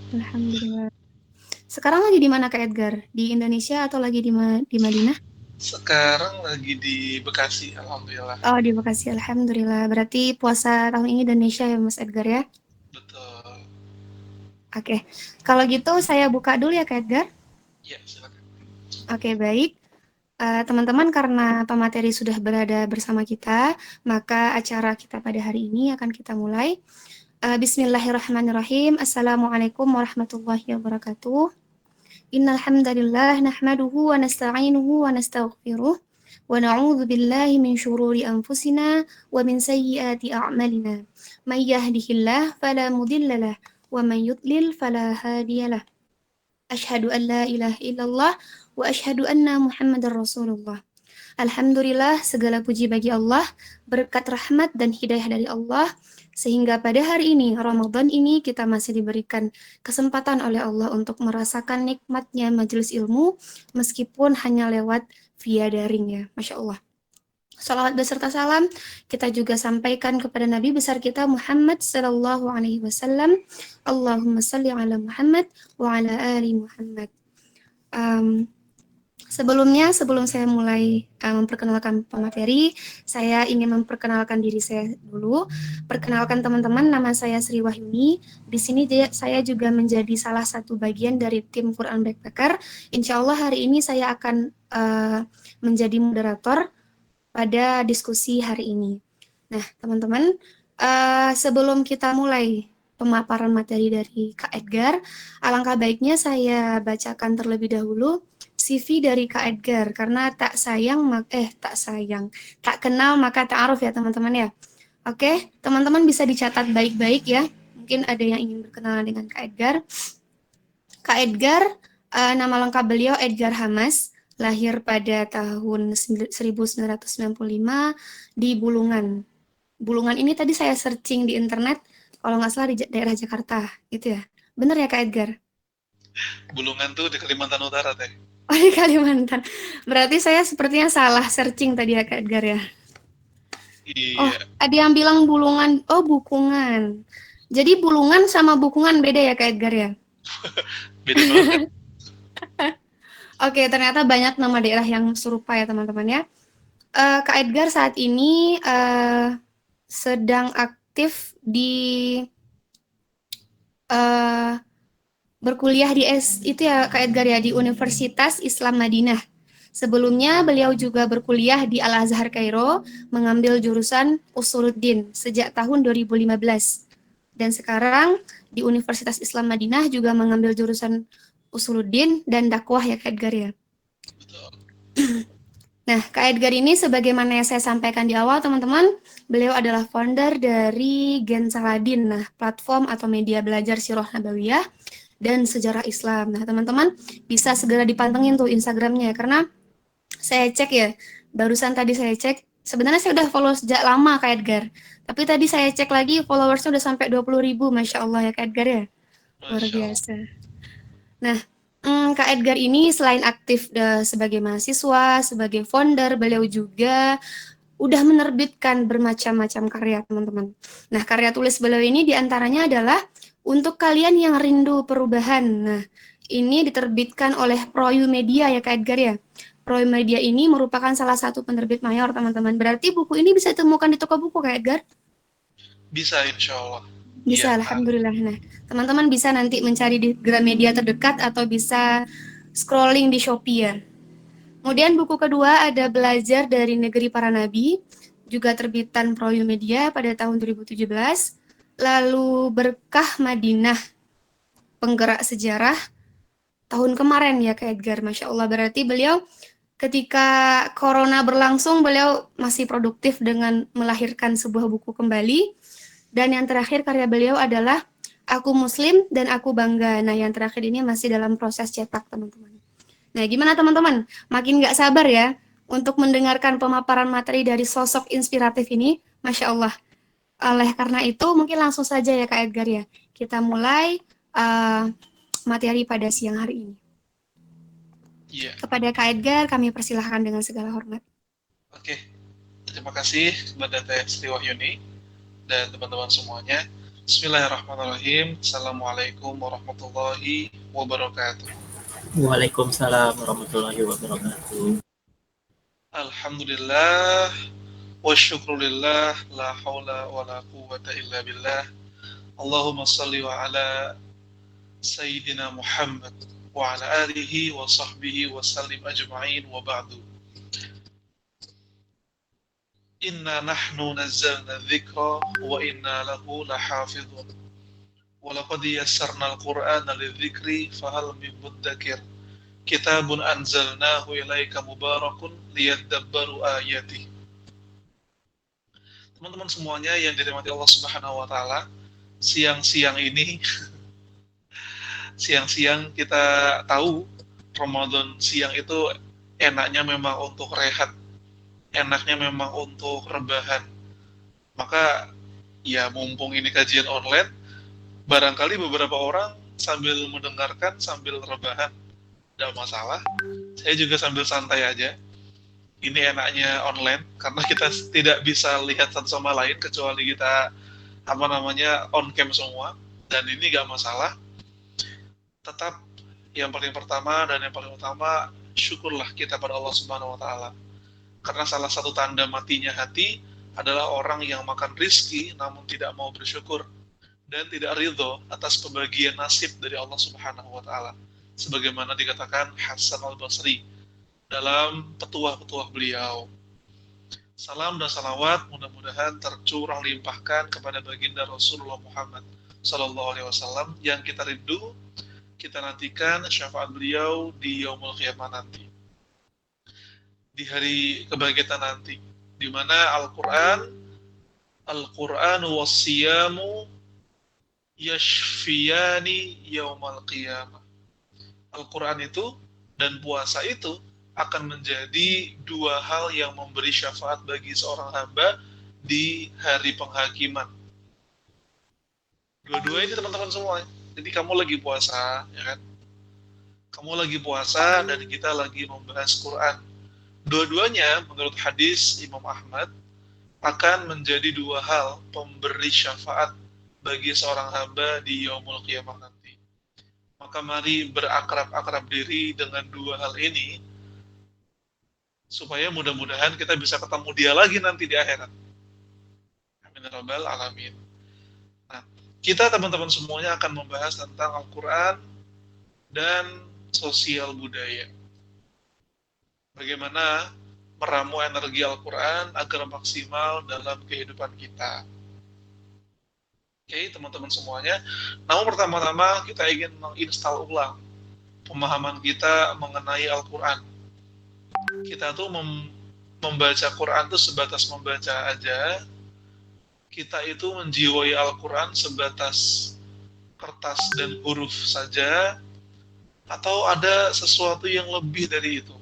Alhamdulillah. Sekarang lagi di mana Kak Edgar? Di Indonesia atau lagi di Madinah? Sekarang lagi di Bekasi, alhamdulillah. Oh, di Bekasi. Alhamdulillah. Berarti puasa tahun ini di Indonesia ya, Mas Edgar ya? Betul. Oke. Kalau gitu saya buka dulu ya Kak Edgar. Ya, silakan. Oke, baik. Teman-teman, karena pemateri sudah berada bersama kita, maka acara kita pada hari ini akan kita mulai. Bismillahirrahmanirrahim. Assalamualaikum warahmatullahi wabarakatuh. Innal hamdalillah nahmaduhu wa nasta'inuhu wa nastaghfiruh wa na'udzu billahi min shururi anfusina wa min sayyiati a'malina. May yahdihillahu fala mudhillalah wa man yudlil fala hadiyalah. Asyhadu an la ilaha illallah wa asyhadu anna Muhammadar Rasulullah. Alhamdulillah, segala puji bagi Allah, berkat rahmat dan hidayah dari Allah, sehingga pada hari ini, Ramadan ini, kita masih diberikan kesempatan oleh Allah untuk merasakan nikmatnya majelis ilmu, meskipun hanya lewat via daring ya, Masya Allah. Salawat beserta salam kita juga sampaikan kepada Nabi besar kita Muhammad Sallallahu Alaihi Wasallam. Allahumma salli ala Muhammad wa ala ali Muhammad. Um, sebelum saya mulai memperkenalkan pemateri, saya ingin memperkenalkan diri saya dulu. Perkenalkan teman-teman, nama saya Sri Wahyuni. Di sini saya juga menjadi salah satu bagian dari tim Quran Backpacker. Insya Allah hari ini saya akan menjadi moderator pada diskusi hari ini. Nah, teman-teman, sebelum kita mulai pemaparan materi dari Kak Edgar, alangkah baiknya saya bacakan terlebih dahulu CV dari Kak Edgar, karena tak kenal maka ta'aruf ya teman-teman ya. Oke, teman-teman bisa dicatat baik-baik ya. Mungkin ada yang ingin berkenalan dengan Kak Edgar. Kak Edgar, nama lengkap beliau Edgar Hamas, lahir pada tahun 1995 di Bulungan. Bulungan ini tadi saya searching di internet, kalau nggak salah di daerah Jakarta, gitu ya. Bener ya Kak Edgar? Bulungan tuh di Kalimantan Utara, Teh. Oh di Kalimantan. Berarti saya sepertinya salah searching tadi ya Kak Edgar ya. Oh, Iya, ada yang bilang Bulungan, oh Bukungan. Jadi Bulungan sama Bukungan beda ya Kak Edgar ya? beda banget. Oke, ternyata banyak nama daerah yang serupa ya teman-teman ya. Kak Edgar saat ini sedang aktif di eh, berkuliah di itu ya Kak Edgar ya di Universitas Islam Madinah. Sebelumnya beliau juga berkuliah di Al Azhar Kairo mengambil jurusan Usuluddin sejak tahun 2015. Dan sekarang di Universitas Islam Madinah juga mengambil jurusan Usuluddin dan dakwah ya Kak Edgar ya. Betul. Nah, Kak Edgar ini sebagaimana yang saya sampaikan di awal, teman-teman, beliau adalah founder dari Gen Saladin, nah, platform atau media belajar Sirah Nabawiyah dan sejarah Islam. Nah, teman-teman bisa segera dipantengin tuh Instagramnya, karena saya cek ya, barusan tadi saya cek, sebenarnya saya udah follow sejak lama Kak Edgar. Tapi tadi saya cek lagi, followersnya udah sampai 20.000, Masya Allah ya Kak Edgar ya. Luar Masya Allah. biasa. Nah, Kak Edgar ini selain aktif sebagai mahasiswa, sebagai founder, beliau juga udah menerbitkan bermacam-macam karya, teman-teman. Nah, karya tulis beliau ini diantaranya adalah untuk kalian yang rindu perubahan. Nah, ini diterbitkan oleh Proyu Media ya, Kak Edgar ya. Proyu Media ini merupakan salah satu penerbit mayor, teman-teman. Berarti buku ini bisa ditemukan di toko buku, Kak Edgar? Bisa, insya Allah. Bisa, Iya, alhamdulillah. Nah, teman-teman bisa nanti mencari di Gramedia terdekat atau bisa scrolling di Shopee ya. Kemudian buku kedua ada Belajar dari Negeri Para Nabi, juga terbitan Proyu Media pada tahun 2017. Lalu Berkah Madinah, Penggerak Sejarah, tahun kemarin ya Kak Edgar. Masya Allah, berarti beliau ketika Corona berlangsung, beliau masih produktif dengan melahirkan sebuah buku kembali. Dan yang terakhir karya beliau adalah Aku Muslim dan Aku Bangga. Nah, yang terakhir ini masih dalam proses cetak, teman-teman. Nah, gimana teman-teman? Makin nggak sabar ya untuk mendengarkan pemaparan materi dari sosok inspiratif ini. Masya Allah. Oleh karena itu, mungkin langsung saja ya Kak Edgar ya. Kita mulai uh, materi pada siang hari ini. iya. Kepada Kak Edgar, kami persilahkan dengan segala hormat. Oke, terima kasih kepada Teh Sri Wahyuni dan teman-teman semuanya. Bismillahirrahmanirrahim. Assalamualaikum warahmatullahi wabarakatuh. Waalaikumsalam warahmatullahi wabarakatuh. Alhamdulillah wa syukrulillah la haula wa la quwwata illa billah. Allahumma salli wa ala Sayyidina Muhammad wa ala alihi wa sahbihi wa sallim ajma'in wa ba'du. Inna nahnu nazzalna dzikra wa inna lahu lahafidhun. Wa laqad yassarna al-Qur'ana lidzikri fahal min muddakir. Kitabun anzalnahu ilaika mubarakun liyadabbaru ayati. Teman-teman semuanya yang dirahmati Allah Subhanahu wa taala, siang-siang ini siang-siang kita tahu Ramadan siang itu enaknya memang untuk rehat, enaknya memang untuk rebahan. Maka ya mumpung ini kajian online, barangkali beberapa orang sambil mendengarkan sambil rebahan, tidak masalah. Saya juga sambil santai aja. Ini enaknya online karena kita tidak bisa lihat satu sama lain kecuali kita on cam semua, dan ini nggak masalah. Tetap yang paling pertama dan yang paling utama, syukurlah kita pada Allah Subhanahu wa taala. Karena salah satu tanda matinya hati adalah orang yang makan rizki namun tidak mau bersyukur dan tidak ridho atas pembagian nasib dari Allah Subhanahu wa taala. Sebagaimana dikatakan Hasan al-Basri dalam petuah-petuah beliau. Salam dan salawat mudah-mudahan tercurah limpahkan kepada baginda Rasulullah Muhammad Sallallahu Alaihi Wasallam yang kita rindu, kita nantikan syafaat beliau di yaumul qiyamah nanti, di hari kebangkitan nanti, di mana Al-Quran was-siyamu yashfiyani yaumal qiyamah. Al-Quran itu dan puasa itu akan menjadi dua hal yang memberi syafaat bagi seorang hamba di hari penghakiman. Dua-dua ini teman-teman semua. Jadi kamu lagi puasa, ya kan? Kamu lagi puasa dan kita lagi membahas Quran. Dua-duanya menurut hadis Imam Ahmad akan menjadi dua hal pemberi syafaat bagi seorang hamba di yaumul qiyamah nanti. Maka mari berakrab-akrab diri dengan dua hal ini supaya mudah-mudahan kita bisa ketemu dia lagi nanti di akhirat. Amin ya rabbal alamin. Nah, kita teman-teman semuanya akan membahas tentang Al-Quran dan sosial budaya. Bagaimana meramu energi Al-Quran agar maksimal dalam kehidupan kita. Oke, teman-teman semuanya. Namun pertama-tama kita ingin menginstal ulang pemahaman kita mengenai Al-Quran. Kita tuh membaca Quran tuh sebatas membaca aja. Kita itu menjiwai Al-Quran sebatas kertas dan huruf saja, atau ada sesuatu yang lebih dari itu,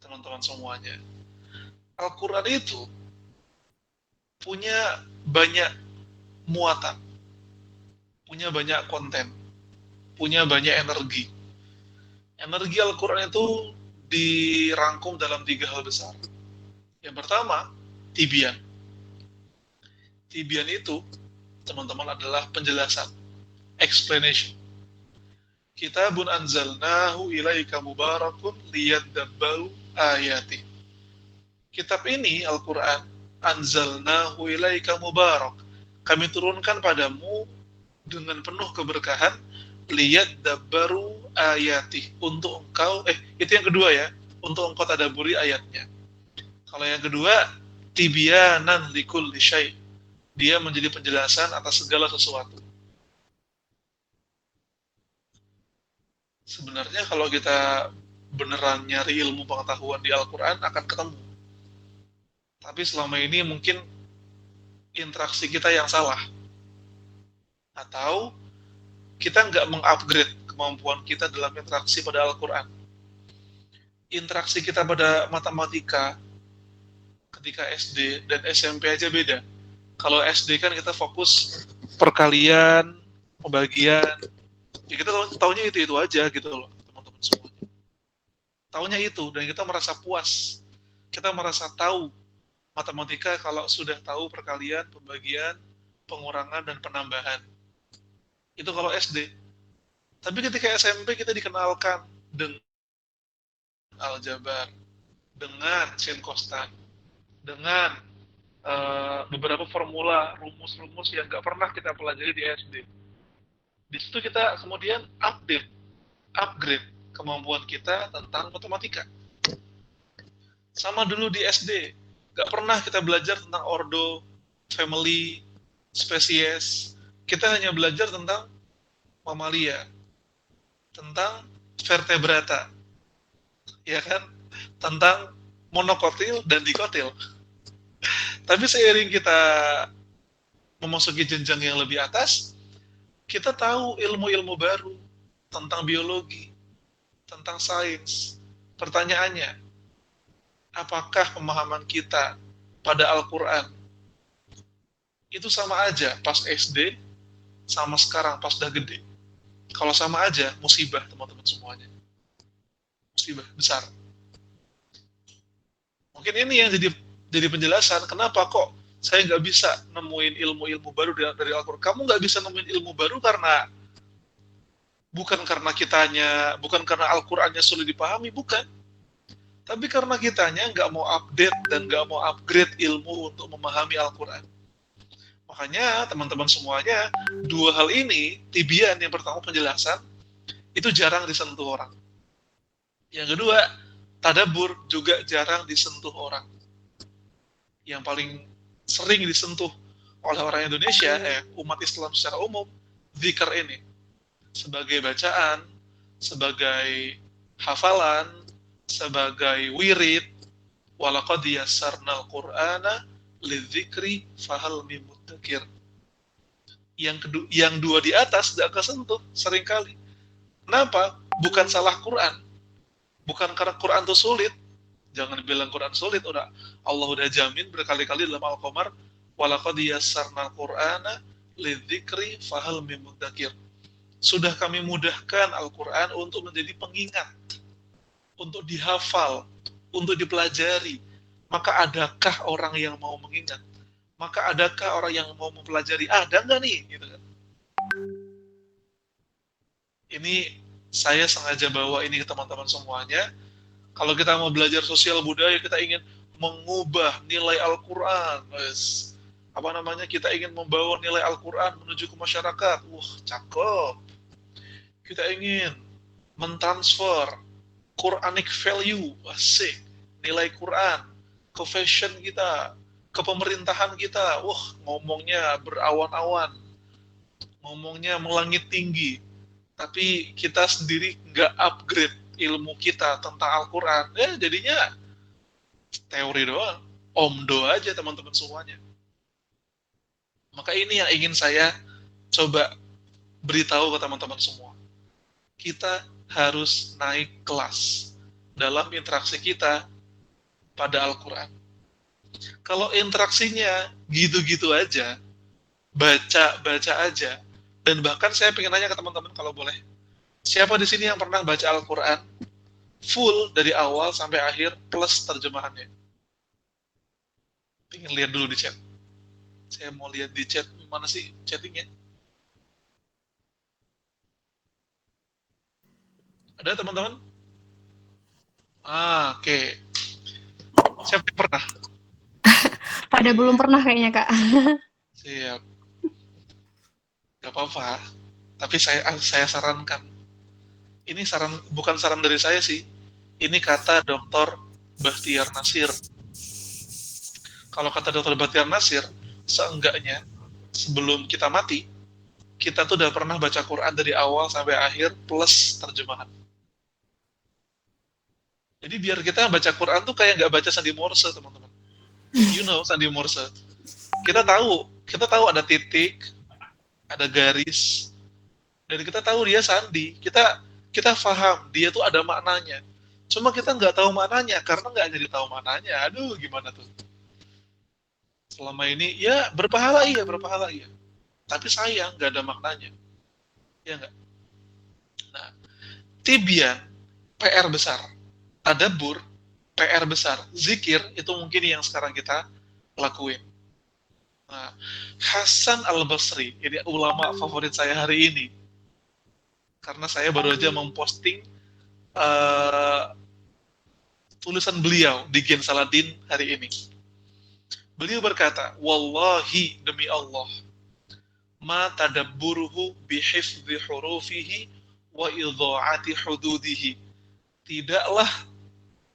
teman-teman semuanya. Al-Quran itu punya banyak muatan, punya banyak konten, punya banyak energi. Energi Al-Quran itu dirangkum dalam tiga hal besar. Yang pertama, tibyan. Tibyan itu, teman-teman, adalah penjelasan, explanation. Kitabun anzalnahu ilaika mubarakun liyadabbaru ayati. Kitab ini, Al-Quran, anzalnahu ilaika mubarak. Kami turunkan padamu dengan penuh keberkahan, liyadabbaru ayati, untuk engkau, itu yang kedua ya, untuk engkau tadabburi ayatnya. Kalau yang kedua, tibyanan likulli syai', dia menjadi penjelasan atas segala sesuatu. Sebenarnya kalau kita beneran nyari ilmu pengetahuan di Al-Quran akan ketemu. Tapi selama ini mungkin interaksi kita yang salah. Atau kita nggak mengupgrade kemampuan kita dalam interaksi pada Al-Quran. Interaksi kita pada matematika ketika SD dan SMP aja beda. Kalau SD kan kita fokus perkalian, pembagian, ya kita taunya itu aja gitu loh, teman-teman semuanya. Taunya itu, dan kita merasa puas. Kita merasa tahu matematika kalau sudah tahu perkalian, pembagian, pengurangan dan penambahan. Itu kalau SD. Tapi ketika SMP kita dikenalkan dengan aljabar, dengan sin kostan, dengan beberapa formula, rumus-rumus yang nggak pernah kita pelajari di SD. Di situ kita kemudian upgrade kemampuan kita tentang matematika. Sama dulu di SD, nggak pernah kita belajar tentang ordo, family, spesies. Kita hanya belajar tentang mamalia, tentang vertebrata, ya kan? Tentang monokotil dan dikotil. Tapi seiring kita memasuki jenjang yang lebih atas, kita tahu ilmu-ilmu baru tentang biologi, tentang sains. Pertanyaannya, apakah pemahaman kita pada Al-Quran itu sama aja pas SD, sama sekarang pas udah gede? Kalau sama aja, musibah teman-teman semuanya. Musibah besar. Mungkin ini yang jadi penjelasan kenapa kok saya nggak bisa nemuin ilmu-ilmu baru dari Al-Quran. Kamu nggak bisa nemuin ilmu baru bukan karena Al-Qurannya sulit dipahami, bukan. Tapi karena kitanya nggak mau update dan nggak mau upgrade ilmu untuk memahami Al-Quran. Makanya teman-teman semuanya, dua hal ini, tibian yang pertama penjelasan, itu jarang disentuh orang. Yang kedua, tadabbur juga jarang disentuh orang. Yang paling sering disentuh oleh orang Indonesia, umat Islam secara umum, dzikir ini. Sebagai bacaan, sebagai hafalan, sebagai wirid, walaqad yassarnal Qur'ana lidzikri fahal mim mudzakir. Yang dua di atas tidak kesentuh seringkali. Kenapa? Bukan salah Quran. Bukan karena Quran itu sulit. Jangan bilang Quran sulit, Allah udah jamin berkali-kali dalam Al-Qamar, walaqad yassarnal Qur'ana lidzikri fahal mim mudzakir. Sudah kami mudahkan Al-Quran untuk menjadi pengingat, untuk dihafal, untuk dipelajari. Maka adakah orang yang mau mengingat? Maka adakah orang yang mau mempelajari? Ada nggak nih? Gitu kan. Ini saya sengaja bawa ini ke teman-teman semuanya. Kalau kita mau belajar sosial budaya, kita ingin mengubah nilai Al-Quran. Kita ingin membawa nilai Al-Quran menuju ke masyarakat. Cakep. Kita ingin mentransfer Quranic value, asik, nilai Quran, ke fashion kita, ke pemerintahan kita. Ngomongnya berawan-awan, ngomongnya melangit tinggi, tapi kita sendiri nggak upgrade ilmu kita tentang Al-Quran, jadinya teori doang, omdo aja teman-teman semuanya. Maka ini yang ingin saya coba beritahu ke teman-teman semua. Kita harus naik kelas dalam interaksi kita pada Al-Quran. Kalau interaksinya gitu-gitu aja, baca aja, dan bahkan saya pengen nanya ke teman-teman kalau boleh, siapa di sini yang pernah baca Al-Quran full dari awal sampai akhir plus terjemahannya? Pengen lihat dulu di chat. Saya mau lihat di chat, mana sih chattingnya? Ada teman-teman? Oke. Siapa yang pernah? Pada belum pernah kayaknya, Kak. Siap. Gak apa-apa. Tapi saya sarankan. Ini bukan saran dari saya sih. Ini kata Dr. Bahtiar Nasir. Kalau kata Dr. Bahtiar Nasir, seenggaknya sebelum kita mati, kita tuh udah pernah baca Quran dari awal sampai akhir plus terjemahan. Jadi biar kita baca Quran tuh kayak nggak baca sandi Morse, teman-teman. You know sandi Morse. Kita tahu ada titik, ada garis, dan kita tahu dia sandi. Kita paham dia tuh ada maknanya. Cuma kita nggak tahu maknanya karena nggak jadi tahu maknanya. Aduh, gimana tuh? Selama ini ya berpahala iya. Tapi sayang nggak ada maknanya. Ya nggak? Nah, tibian PR besar. Tadabbur, PR besar. Zikir, itu mungkin yang sekarang kita lakuin. Nah, Hasan Al-Basri, ini ulama favorit saya hari ini. Karena saya baru aja memposting uh, tulisan beliau di Gen Saladin hari ini. Beliau berkata, Wallahi demi Allah, ma tadabburuhu bihifdhi hurufihi wa idha'ati hududihi. Tidaklah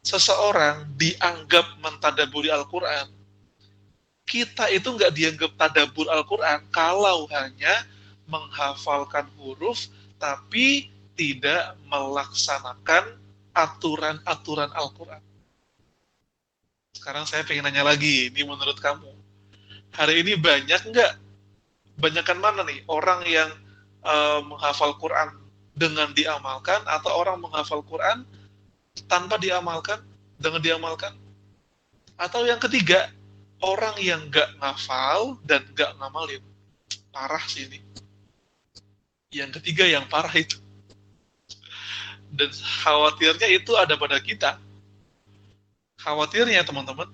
seseorang dianggap mentadaburi Al-Quran. Kita itu nggak dianggap tadabbur Al-Quran kalau hanya menghafalkan huruf tapi tidak melaksanakan aturan-aturan Al-Quran. Sekarang saya pengen nanya lagi, ini menurut kamu, hari ini banyak nggak, banyakan mana nih orang yang menghafal Quran dengan diamalkan atau orang menghafal Quran tanpa diamalkan dengan diamalkan? Atau yang ketiga, orang yang nggak ngafal dan nggak ngamalin. Parah sih ini. Yang ketiga yang parah itu. Dan khawatirnya itu ada pada kita. Khawatirnya teman-teman,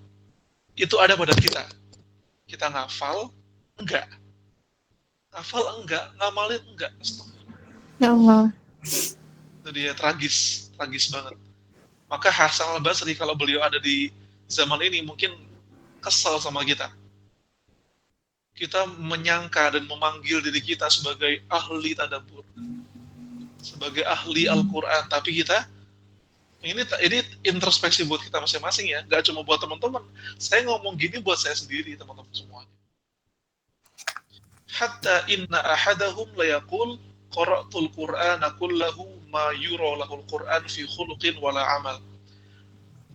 itu ada pada kita. Kita ngafal, enggak. Ngafal enggak, ngamalin enggak. Ya Allah. Itu dia tragis banget. Maka Hasan Al-Basri kalau beliau ada di zaman ini mungkin kesal sama kita. Kita menyangka dan memanggil diri kita sebagai ahli tadabbur, sebagai ahli Al-Quran, tapi kita ini introspeksi buat kita masing-masing ya, nggak cuma buat teman-teman. Saya ngomong gini buat saya sendiri, teman-teman semuanya. Hatta inna ahadahum layaqul qara'tul Qur'ana kullahu ma yura lahul Qur'an fi khuluqin wala amal.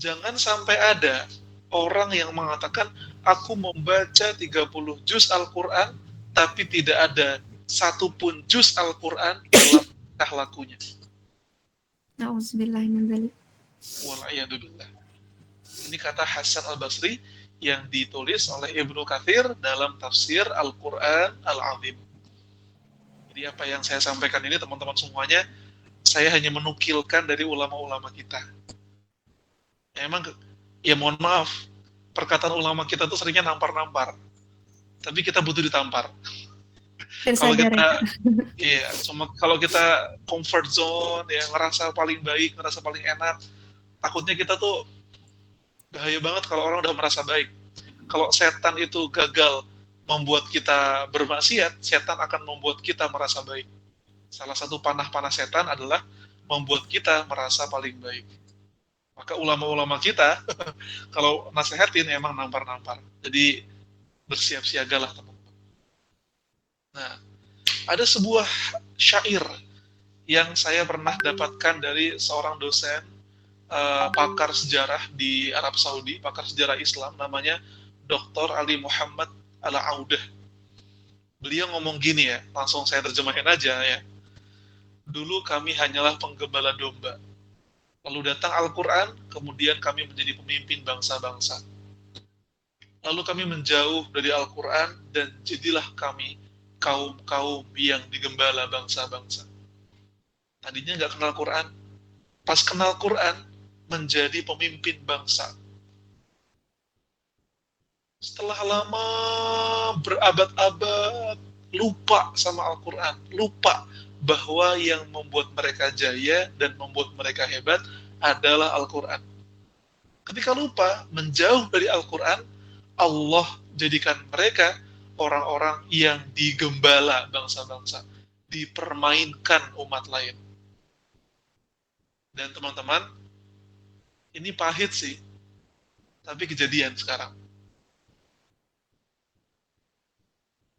Jangan sampai ada orang yang mengatakan, aku membaca 30 juz Al-Quran, tapi tidak ada satupun juz Al-Quran dalam tingkah lakunya. Na'udzubillah min dzalik. Wal'iyadzubillah. Ini kata Hasan Al-Basri yang ditulis oleh Ibnu Katsir dalam tafsir Al-Quran Al-Azim. Jadi apa yang saya sampaikan ini teman-teman semuanya, saya hanya menukilkan dari ulama-ulama kita. Emang ya mohon maaf, perkataan ulama kita tuh seringnya nampar-nampar. Tapi kita butuh ditampar. Kalau kita iya, cuma kalau kita comfort zone ya, ngerasa paling baik, ngerasa paling enak, takutnya kita tuh bahaya banget kalau orang udah merasa baik. Kalau setan itu gagal membuat kita bermaksiat, setan akan membuat kita merasa baik. Salah satu panah-panah setan adalah membuat kita merasa paling baik. Maka ulama-ulama kita kalau nasehatin emang nampar-nampar. Jadi bersiap siagalah teman-teman. Nah, ada sebuah syair yang saya pernah dapatkan dari seorang dosen pakar sejarah di Arab Saudi, pakar sejarah Islam, namanya Dr. Ali Muhammad Al-Audah. Beliau ngomong gini ya, langsung saya terjemahin aja ya. Dulu kami hanyalah penggembala domba. Lalu datang Al-Quran, kemudian kami menjadi pemimpin bangsa-bangsa. Lalu kami menjauh dari Al-Quran, dan jadilah kami kaum-kaum yang digembala bangsa-bangsa. Tadinya nggak kenal Quran, pas kenal Quran, menjadi pemimpin bangsa. Setelah lama berabad-abad, lupa sama Al-Quran, lupa bahwa yang membuat mereka jaya dan membuat mereka hebat adalah Al-Quran. Ketika lupa, menjauh dari Al-Quran, Allah jadikan mereka orang-orang yang digembala bangsa-bangsa, dipermainkan umat lain. Dan teman-teman, ini pahit sih, tapi kejadian sekarang.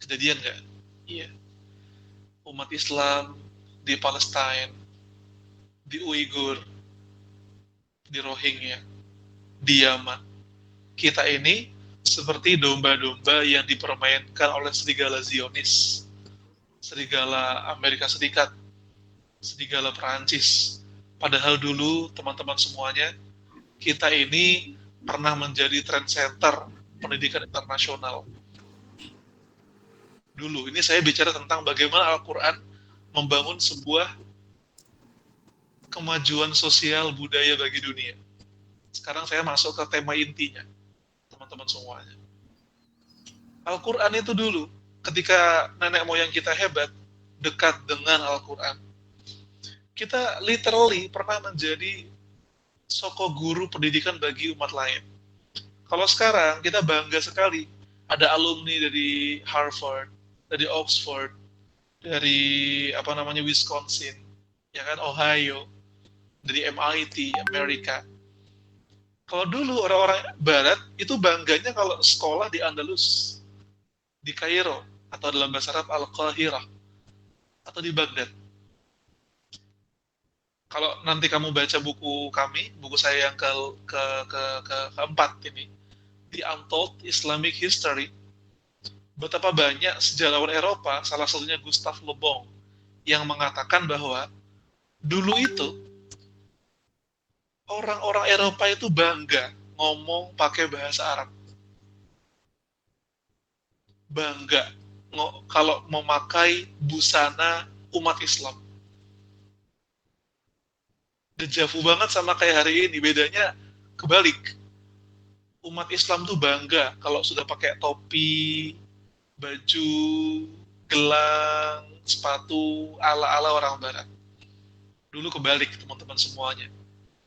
Kejadian nggak? Iya. Umat Islam di Palestina, di Uighur, di Rohingya, di Yaman. Kita ini seperti domba-domba yang dipermainkan oleh serigala Zionis, serigala Amerika Serikat, serigala Perancis. Padahal dulu, teman-teman semuanya, kita ini pernah menjadi trendsetter pendidikan internasional. Dulu, ini saya bicara tentang bagaimana Al-Quran membangun sebuah kemajuan sosial budaya bagi dunia. Sekarang saya masuk ke tema intinya, teman-teman semuanya. Al-Quran itu dulu, ketika nenek moyang kita hebat, dekat dengan Al-Quran, kita literally pernah menjadi soko guru pendidikan bagi umat lain. Kalau sekarang kita bangga sekali, ada alumni dari Harvard, dari Oxford, dari apa namanya Wisconsin, ya kan Ohio, dari MIT Amerika. Kalau dulu orang-orang Barat itu bangganya kalau sekolah di Andalus, di Kairo, atau dalam bahasa Arab Al-Qahirah, atau di Baghdad. Kalau nanti kamu baca buku kami, buku saya yang keempat ini, The Untold Islamic History, betapa banyak sejarawan Eropa, salah satunya Gustav Le Bon, yang mengatakan bahwa dulu itu orang-orang Eropa itu bangga ngomong pakai bahasa Arab. Bangga kalau memakai busana umat Islam. Dejavu banget sama kayak hari ini, bedanya kebalik. Umat Islam tuh bangga kalau sudah pakai topi, baju, gelang, sepatu ala-ala orang Barat. Dulu kebalik teman-teman semuanya.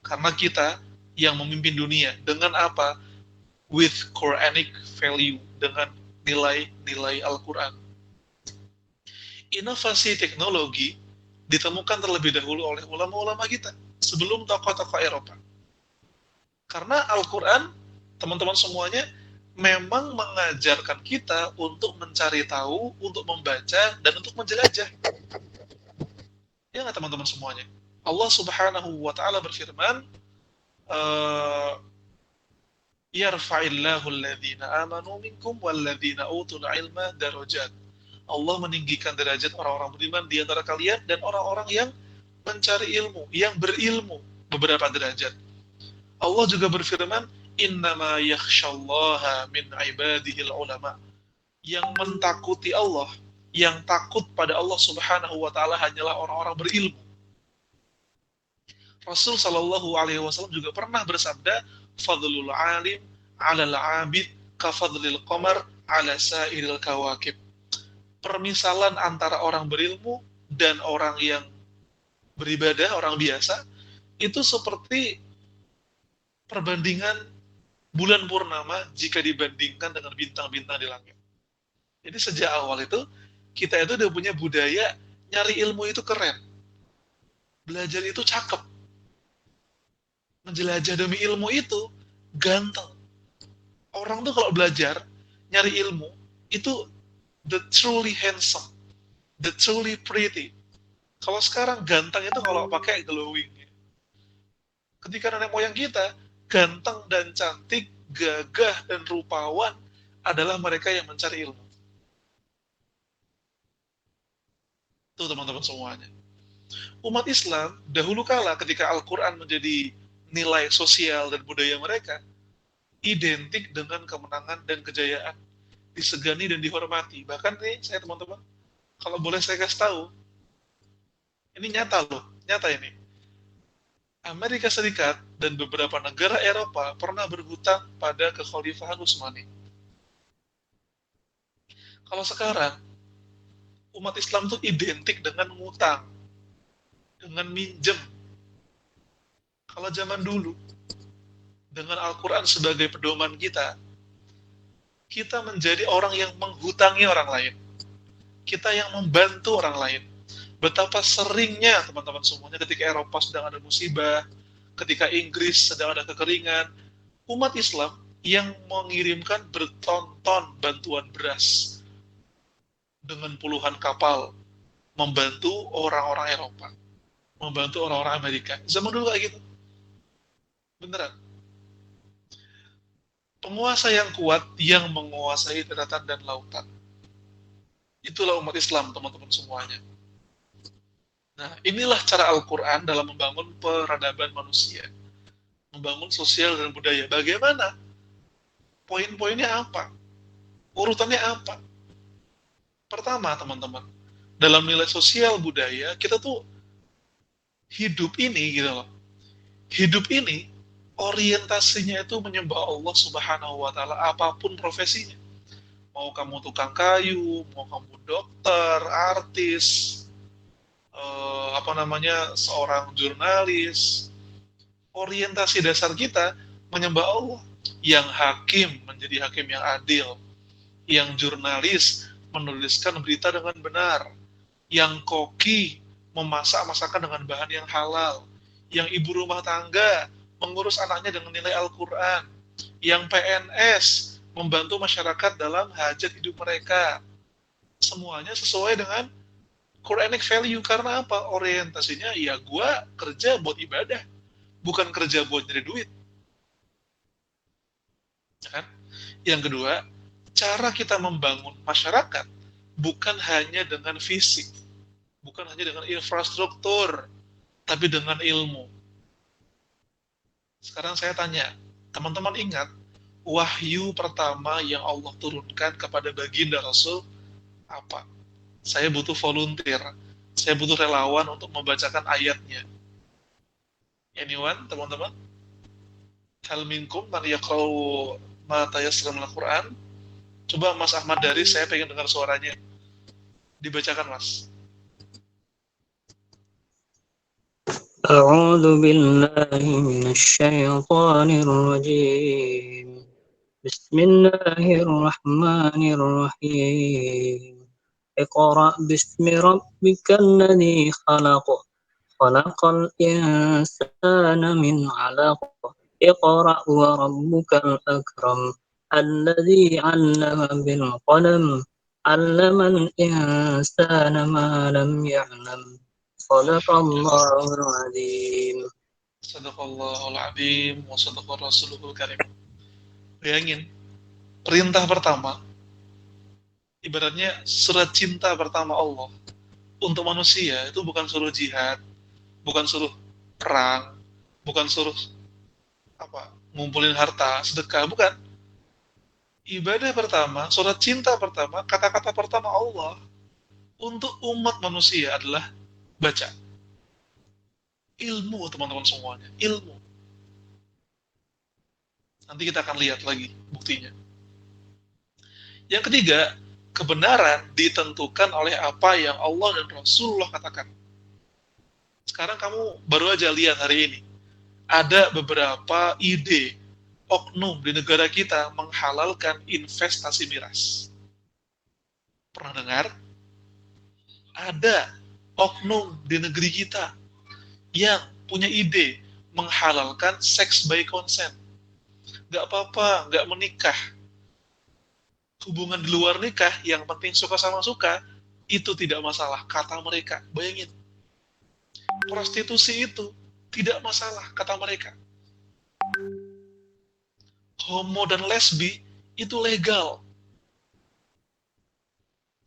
Karena kita yang memimpin dunia dengan apa? With Quranic value, dengan nilai-nilai Al-Quran. Inovasi teknologi ditemukan terlebih dahulu oleh ulama-ulama kita sebelum tokoh-tokoh Eropa. Karena Al-Quran, teman-teman semuanya, memang mengajarkan kita untuk mencari tahu, untuk membaca, dan untuk menjelajah. Ya nggak teman-teman semuanya? Allah Subhanahu wa Ta'ala berfirman, yarfa'illahu alladhina amanu minkum walladhina utul ilma darajat. Allah meninggikan derajat orang-orang beriman di antara kalian dan orang-orang yang mencari ilmu, yang berilmu, beberapa derajat. Allah juga berfirman, innama yakhshallaha min ibadihil ulama. Yang mentakuti Allah, yang takut pada Allah Subhanahu wa Ta'ala hanyalah orang-orang berilmu. Rasul Shallallahu Alaihi Wasallam juga pernah bersabda, fadlul alim alal abid kafadlil qamar ala sairil kawakib. Permisalan antara orang berilmu dan orang yang beribadah, orang biasa, itu seperti perbandingan bulan purnama jika dibandingkan dengan bintang-bintang di langit. Jadi sejak awal itu, kita itu udah punya budaya nyari ilmu itu keren. Belajar itu cakep. Menjelajah demi ilmu itu ganteng. Orang tuh kalau belajar, nyari ilmu, itu the truly handsome, the truly pretty. Kalau sekarang ganteng itu kalau pakai glowing. Ketika nenek moyang kita, ganteng dan cantik, gagah dan rupawan adalah mereka yang mencari ilmu. Itu teman-teman semuanya. Umat Islam dahulu kala ketika Al-Quran menjadi nilai sosial dan budaya mereka, identik dengan kemenangan dan kejayaan, disegani dan dihormati. Bahkan nih saya teman-teman, kalau boleh saya kasih tahu, ini nyata loh, nyata ini. Amerika Serikat dan beberapa negara Eropa pernah berhutang pada kekhalifahan Utsmani. Kalau sekarang, umat Islam itu identik dengan ngutang, dengan minjem. Kalau zaman dulu, dengan Al-Quran sebagai pedoman kita, kita menjadi orang yang menghutangi orang lain. Kita yang membantu orang lain. Betapa seringnya teman-teman semuanya ketika Eropa sedang ada musibah, ketika Inggris sedang ada kekeringan, umat Islam yang mengirimkan berton-ton bantuan beras dengan puluhan kapal membantu orang-orang Eropa, membantu orang-orang Amerika. Zaman dulu kayak gitu. Beneran. Penguasa yang kuat yang menguasai daratan dan lautan. Itulah umat Islam, teman-teman semuanya. Nah, inilah cara Al-Quran dalam membangun peradaban manusia. Membangun sosial dan budaya. Bagaimana? Poin-poinnya apa? Urutannya apa? Pertama, teman-teman, dalam nilai sosial budaya, kita tuh hidup ini, gitu loh. Hidup ini, orientasinya itu menyembah Allah Subhanahu wa Ta'ala, apapun profesinya. Mau kamu tukang kayu, mau kamu dokter, artis, seorang jurnalis, orientasi dasar kita menyembah Allah. Yang hakim menjadi hakim yang adil, yang jurnalis menuliskan berita dengan benar, yang koki memasak masakan dengan bahan yang halal, yang ibu rumah tangga mengurus anaknya dengan nilai Al-Quran, yang PNS membantu masyarakat dalam hajat hidup mereka. Semuanya sesuai dengan Quranic value. Karena apa? Orientasinya ya gue kerja buat ibadah, bukan kerja buat nyari duit. Ya kan? Yang kedua, cara kita membangun masyarakat bukan hanya dengan fisik, bukan hanya dengan infrastruktur, tapi dengan ilmu. Sekarang saya tanya, teman-teman ingat wahyu pertama yang Allah turunkan kepada baginda Rasul apa? Saya butuh volunteer, saya butuh relawan untuk membacakan ayatnya. Anyone, teman-teman? Hal minkum man yaqra'u ma tayassara minal Qur'an? Coba Mas Ahmad Dari, saya pengen dengar suaranya. Dibacakan, Mas. أعوذ بالله من الشيطان الرجيم بسم الله الرحمن الرحيم اقرأ باسم ربك الذي خلق خلق الإنسان من علق اقرأ وربك الأكرم الذي علم بالقلم علم الإنسان ما لم يعلم صدق الله العظيم. Sadaqallahul Azim wa sadaqar Rasulul Karim. Bayangin, perintah pertama, ibaratnya surat cinta pertama Allah untuk manusia itu bukan suruh jihad, bukan suruh perang, bukan suruh ngumpulin harta, sedekah, bukan. Ibadah pertama, surat cinta pertama, kata-kata pertama Allah untuk umat manusia adalah baca. Ilmu, teman-teman semuanya, ilmu. Nanti kita akan lihat lagi buktinya. Yang ketiga, kebenaran ditentukan oleh apa yang Allah dan Rasulullah katakan. Sekarang kamu baru aja lihat hari ini, ada beberapa ide oknum di negara kita menghalalkan investasi miras. Pernah dengar? Ada oknum di negeri kita yang punya ide menghalalkan seks by consent. Gak apa-apa, gak menikah. Hubungan di luar nikah, yang penting suka sama suka, itu tidak masalah, kata mereka. Bayangin, prostitusi itu tidak masalah, kata mereka. Homo dan lesbi itu legal.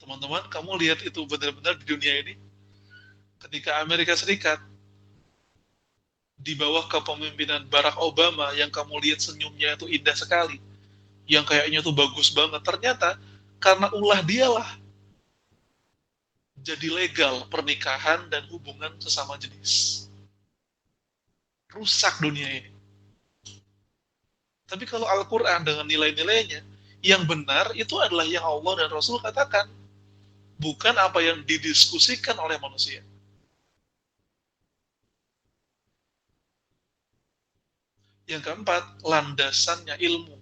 Teman-teman, kamu lihat itu benar-benar di dunia ini. Ketika Amerika Serikat di bawah kepemimpinan Barack Obama, yang kamu lihat senyumnya itu indah sekali, yang kayaknya tuh bagus banget, ternyata karena ulah dialah jadi legal pernikahan dan hubungan sesama jenis. Rusak dunia ini. Tapi kalau Al-Quran dengan nilai-nilainya, yang benar itu adalah yang Allah dan Rasul katakan, bukan apa yang didiskusikan oleh manusia. Yang keempat, landasannya ilmu.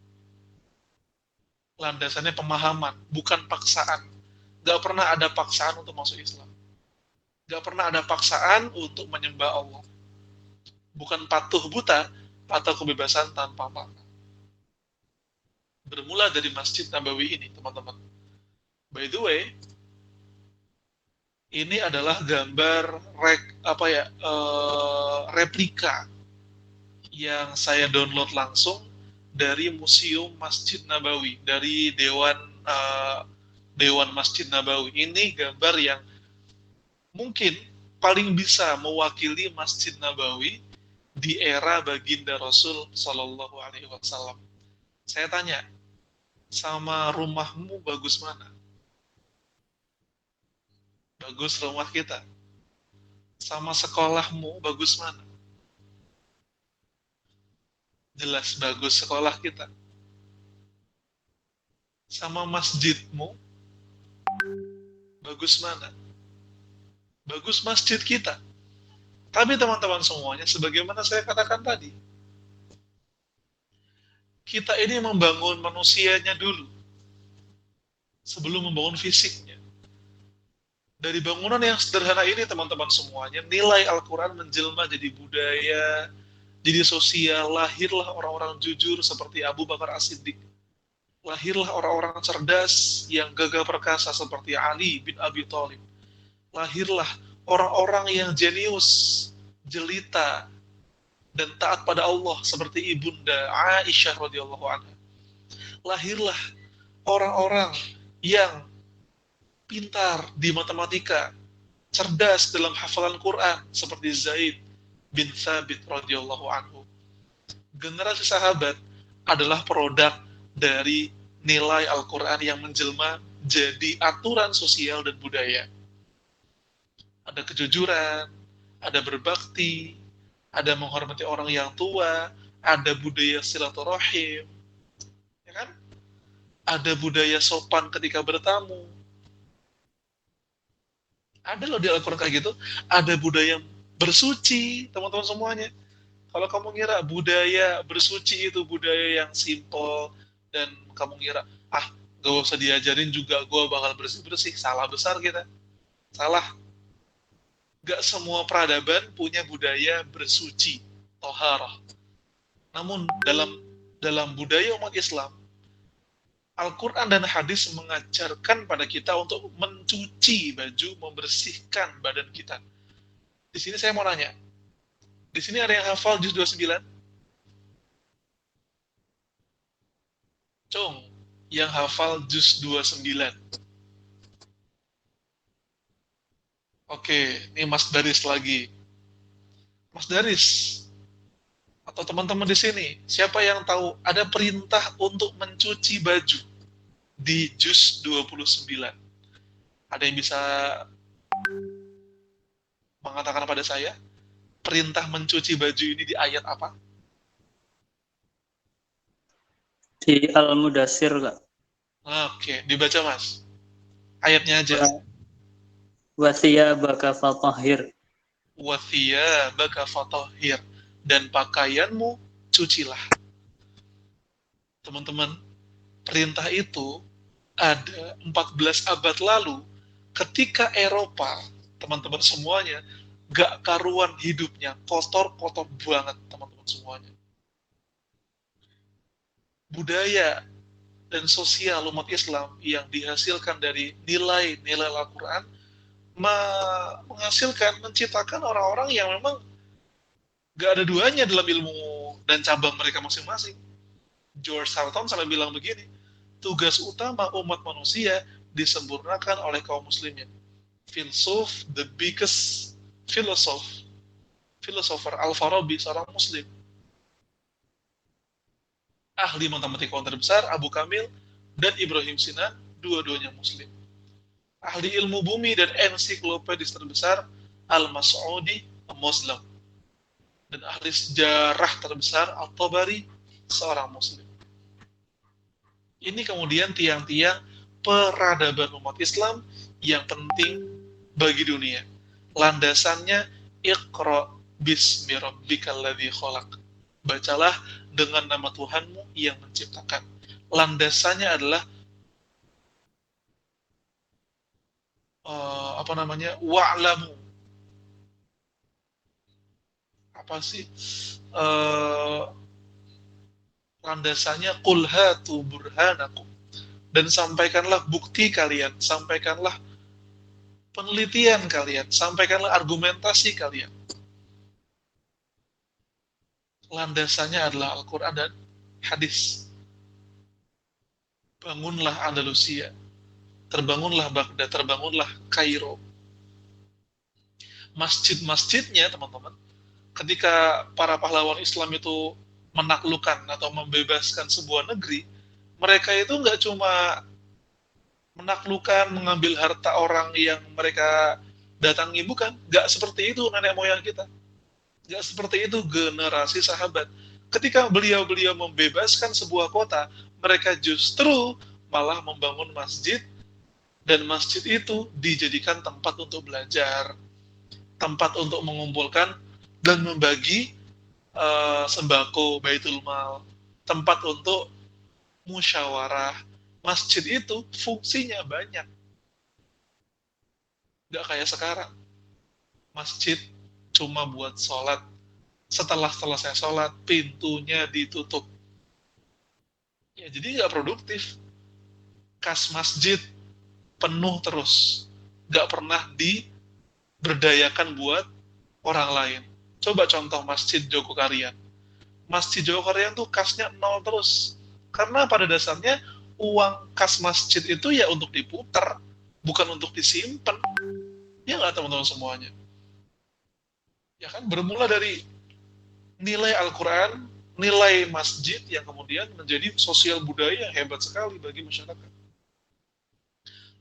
Landasannya pemahaman, bukan paksaan. Gak pernah ada paksaan untuk masuk Islam. Gak pernah ada paksaan untuk menyembah Allah. Bukan patuh buta atau kebebasan tanpa makna. Bermula dari Masjid Nabawi ini, teman-teman. By the way, ini adalah gambar replika yang saya download langsung dari Museum Masjid Nabawi, dari Dewan Masjid Nabawi. Ini gambar yang mungkin paling bisa mewakili Masjid Nabawi di era baginda Rasul Shallallahu Alaihi Wasallam. Saya tanya, sama rumahmu bagus mana? Bagus rumah kita. Sama sekolahmu bagus mana? Jelas bagus sekolah kita. sama masjidmu, bagus mana? Bagus masjid kita. Tapi teman-teman semuanya, sebagaimana saya katakan tadi, kita ini membangun manusianya dulu, sebelum membangun fisiknya. Dari bangunan yang sederhana ini, teman-teman semuanya, nilai Al-Quran menjelma jadi budaya, jadi sosial, lahirlah orang-orang jujur seperti Abu Bakar As-Siddiq. Lahirlah orang-orang cerdas yang gagah perkasa seperti Ali bin Abi Thalib. Lahirlah orang-orang yang jenius, jelita, dan taat pada Allah seperti Ibunda Aisyah radhiyallahu anha. Lahirlah orang-orang yang pintar di matematika, cerdas dalam hafalan Quran seperti Zaid bin Thabit radhiyallahu anhu. Generasi sahabat adalah produk dari nilai Al-Quran yang menjelma jadi aturan sosial dan budaya. Ada kejujuran, ada berbakti, ada menghormati orang yang tua, ada budaya silaturahim, ya kan? Ada budaya sopan ketika bertamu. Ada loh di Al-Quran kayak gitu. Ada budaya bersuci, teman-teman semuanya. Kalau kamu ngira budaya bersuci itu budaya yang simple, dan kamu ngira, gak usah diajarin juga gue bakal bersih-bersih, salah besar kita. Salah. Gak semua peradaban punya budaya bersuci, toharah. Namun dalam budaya umat Islam, Al-Quran dan hadis mengajarkan pada kita untuk mencuci baju, membersihkan badan kita. Di sini saya mau nanya, di sini ada yang hafal juz 29? Cung, yang hafal juz 29. Oke, ini Mas Daris lagi. Mas Daris, atau teman-teman di sini, siapa yang tahu ada perintah untuk mencuci baju di juz 29? Ada yang bisa mengatakan pada saya, perintah mencuci baju ini di ayat apa? Di Al-Mudassir, Kak. Oke, dibaca Mas. Ayatnya aja. Wa thiyabaka fatahhir. Wa thiyabaka fatahhir. Dan pakaianmu cucilah. Teman-teman, perintah itu ada 14 abad lalu ketika Eropa, teman-teman semuanya, gak karuan hidupnya, kotor-kotor banget teman-teman semuanya. Budaya dan sosial umat Islam yang dihasilkan dari nilai-nilai Al-Quran menghasilkan, menciptakan orang-orang yang memang gak ada duanya dalam ilmu dan cabang mereka masing-masing. George Sarton sampai bilang begini, tugas utama umat manusia disempurnakan oleh kaum muslimin. Filsuf, the biggest philosopher Al-Farabi, seorang muslim. Ahli matematika terbesar Abu Kamil dan Ibrahim Sinan, dua-duanya muslim. Ahli ilmu bumi dan ensiklopedis terbesar Al-Mas'udi, Muslim. Dan ahli sejarah terbesar At-Tabari, seorang muslim. Ini kemudian tiang-tiang peradaban umat Islam yang penting bagi dunia. Landasannya Iqra bismi rabbikal ladzi khalaq. Bacalah dengan nama Tuhanmu yang menciptakan. Landasannya adalah wa'lamu. Landasannya qul hatu burhanakum. Dan sampaikanlah bukti kalian, sampaikanlah penelitian kalian, sampaikanlah argumentasi kalian. Landasannya adalah Al-Quran dan hadis. Bangunlah Andalusia, terbangunlah Baghdad, terbangunlah Kairo. Masjid-masjidnya, teman-teman, ketika para pahlawan Islam itu menaklukkan atau membebaskan sebuah negeri, mereka itu nggak cuma menaklukkan, mengambil harta orang yang mereka datangi, bukan. Nggak seperti itu nenek moyang kita. Nggak seperti itu generasi sahabat. Ketika beliau-beliau membebaskan sebuah kota, mereka justru malah membangun masjid, dan masjid itu dijadikan tempat untuk belajar, tempat untuk mengumpulkan dan membagi sembako Baitul Mal, tempat untuk musyawarah. Masjid itu fungsinya banyak, nggak kayak sekarang. Masjid cuma buat sholat, setelah selesai sholat pintunya ditutup. Ya jadi nggak produktif. Kas masjid penuh terus, nggak pernah diberdayakan buat orang lain. Coba contoh Masjid Jogokarian. Masjid Jogokarian tuh kasnya nol terus. Karena pada dasarnya uang kas masjid itu ya untuk diputar, bukan untuk disimpan. Ya nggak teman-teman semuanya. Ya kan bermula dari nilai Al-Quran, nilai masjid yang kemudian menjadi sosial budaya yang hebat sekali bagi masyarakat.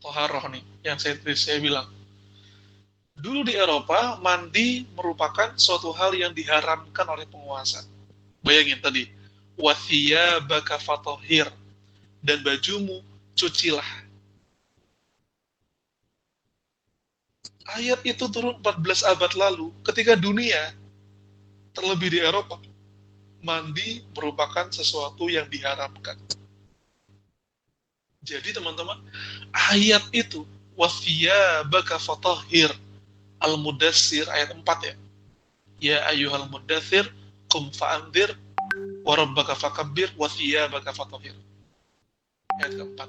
Toharoh nih, yang saya bilang. Dulu di Eropa, mandi merupakan suatu hal yang diharamkan oleh penguasa. Bayangin tadi, wathiyabaka fatohir, dan bajumu cucilah. Ayat itu turun 14 abad lalu, ketika dunia, terlebih di Eropa, mandi merupakan sesuatu yang diharamkan. Jadi teman-teman, ayat itu, wathiyabaka fatohir, Al-Mudassir ayat 4 ya. Ya ayyuhal mudathir, kum fa'andir, warabbaka fakabbir, wathiyabaka fatohir. Ayat keempat.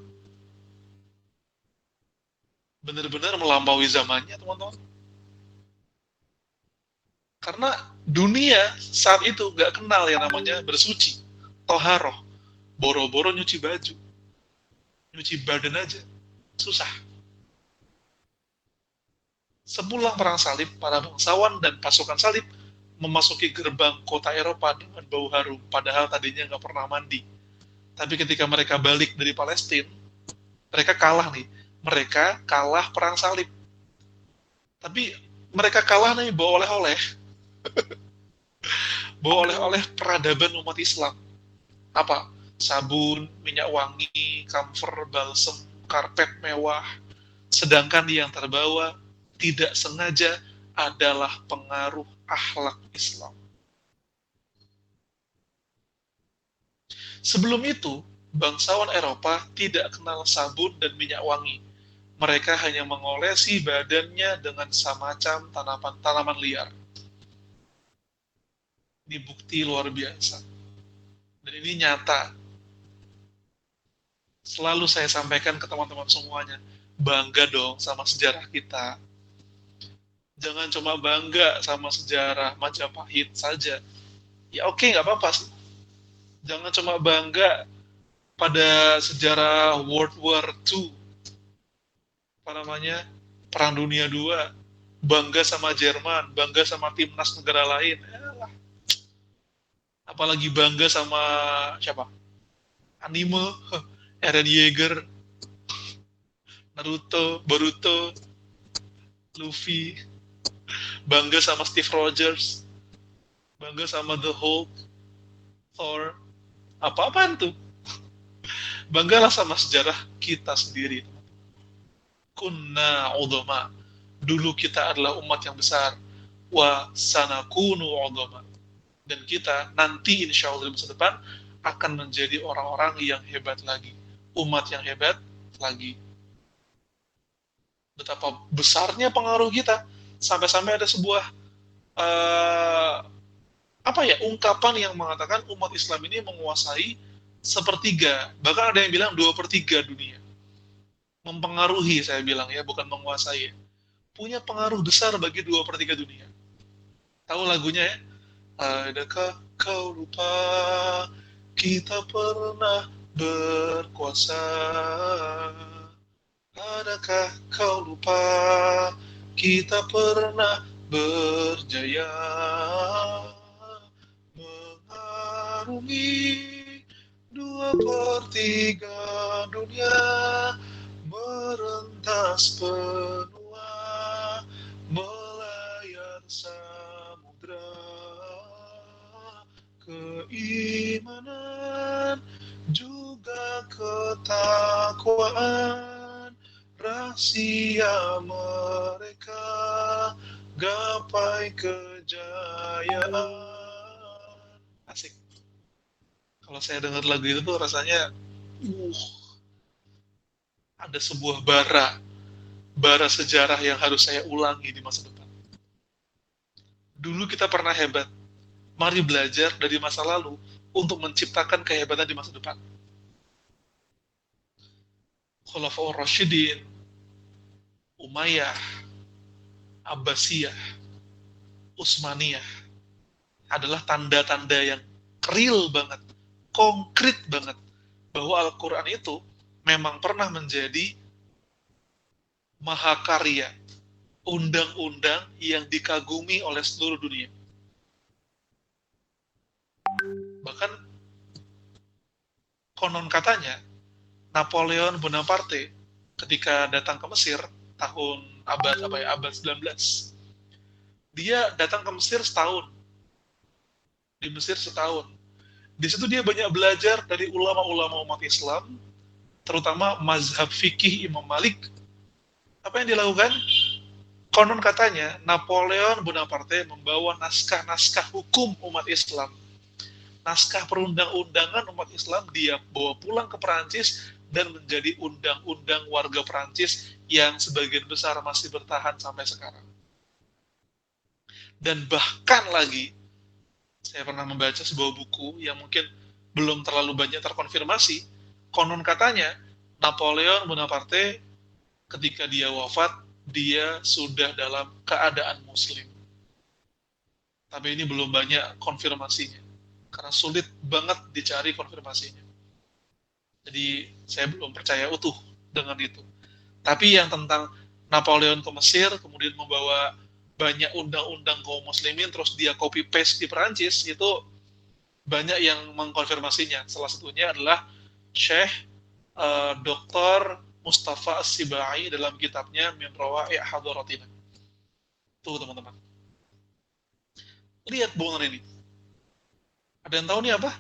Benar-benar melampaui zamannya teman-teman. Karena dunia saat itu gak kenal yang namanya bersuci. Toharoh. Boro-boro nyuci baju. Nyuci badan aja. Susah. Sepulang perang salib, para bangsawan dan pasukan salib memasuki gerbang kota Eropa dengan bau harum. Padahal tadinya gak pernah mandi. Tapi ketika mereka balik dari Palestina, mereka kalah nih. Mereka kalah perang salib. Tapi mereka kalah nih bawa oleh-oleh. Bawa oleh-oleh peradaban umat Islam. Apa? Sabun, minyak wangi, camphor, balsem, karpet mewah. Sedangkan yang terbawa tidak sengaja adalah pengaruh akhlak Islam. Sebelum itu, bangsawan Eropa tidak kenal sabun dan minyak wangi. Mereka hanya mengolesi badannya dengan semacam tanaman liar. Ini bukti luar biasa. Dan ini nyata. Selalu saya sampaikan ke teman-teman semuanya, bangga dong sama sejarah kita. Jangan cuma bangga sama sejarah Majapahit saja. Ya oke, nggak apa-apa sih. Jangan cuma bangga pada sejarah World War II, apa namanya, Perang Dunia II, bangga sama Jerman, bangga sama timnas negara lain. Apalagi bangga sama siapa? Anime, Eren Yeager, Naruto, Boruto, Luffy, bangga sama Steve Rogers, bangga sama The Hulk, Thor, apa-apaan tuh. Banggalah sama sejarah kita sendiri. Kunna udhama. Dulu kita adalah umat yang besar. Wa sanakunu udhama. Dan kita nanti insya Allah di masa depan akan menjadi orang-orang yang hebat lagi. Umat yang hebat lagi. Betapa besarnya pengaruh kita. Sampai-sampai ada sebuah ungkapan yang mengatakan umat Islam ini menguasai sepertiga, bahkan ada yang bilang 2/3 dunia. Mempengaruhi, saya bilang ya, bukan menguasai. Punya pengaruh besar bagi 2/3 dunia. Tahu lagunya ya? Adakah kau lupa kita pernah berkuasa? Adakah kau lupa kita pernah berjaya mengarungi 2/3 dunia, merentas benua, melayar samudra, keimanan juga ketakwaan pengakuan rahasia mereka, gapai kejayaan. Asik. Kalau saya dengar lagu itu tuh rasanya ada sebuah bara sejarah yang harus saya ulangi di masa depan. Dulu kita pernah hebat. Mari belajar dari masa lalu untuk menciptakan kehebatan di masa depan. Khulafaur Rasyidin, Umayyah, Abbasiyah, Utsmaniyah adalah tanda-tanda yang real banget, konkret banget, bahwa Al-Quran itu memang pernah menjadi mahakarya, undang-undang yang dikagumi oleh seluruh dunia. Bahkan konon katanya Napoleon Bonaparte ketika datang ke Mesir tahun abad 19, dia datang ke Mesir setahun. Di Mesir setahun. Di situ dia banyak belajar dari ulama-ulama umat Islam, terutama mazhab fikih Imam Malik. Apa yang dilakukan? Konon katanya Napoleon Bonaparte membawa naskah-naskah hukum umat Islam, naskah perundang-undangan umat Islam, dia bawa pulang ke Perancis dan menjadi undang-undang warga Perancis yang sebagian besar masih bertahan sampai sekarang. Dan bahkan lagi, saya pernah membaca sebuah buku yang mungkin belum terlalu banyak terkonfirmasi. Konon katanya Napoleon Bonaparte ketika dia wafat, dia sudah dalam keadaan muslim. Tapi ini belum banyak konfirmasinya, karena sulit banget dicari konfirmasinya. Jadi saya belum percaya utuh dengan itu. Tapi yang tentang Napoleon ke Mesir, kemudian membawa banyak undang-undang kaum muslimin, terus dia copy paste di Perancis, itu banyak yang mengkonfirmasinya. Salah satunya adalah Syekh Dr. Mustafa As-Sibai dalam kitabnya Min Rawa'i' Hadaratina. Tuh teman-teman. Lihat bangunan ini. Ada yang tahu nih apa?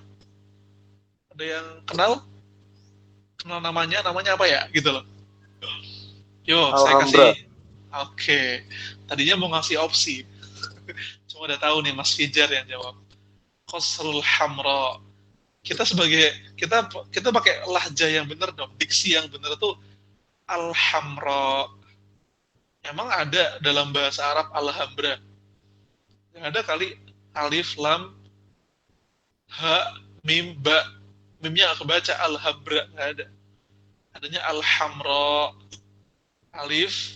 Ada yang kenal? Kenal namanya apa ya? Gitu loh. Yo, saya kasih. Oke. Tadinya mau ngasih opsi. Cuma udah tahu nih Mas Fijar yang jawab. Qasrul Hamra. Kita pakai lahja yang benar dong. Diksi yang benar tuh Al-Hamra. Emang ada dalam bahasa Arab Al-Hambra? Yang ada kali alif, lam, ha, mim, ba. Mimnya nggak kebaca, Al-Hambra. Nggak ada. Adanya Al-Hamra. Alif,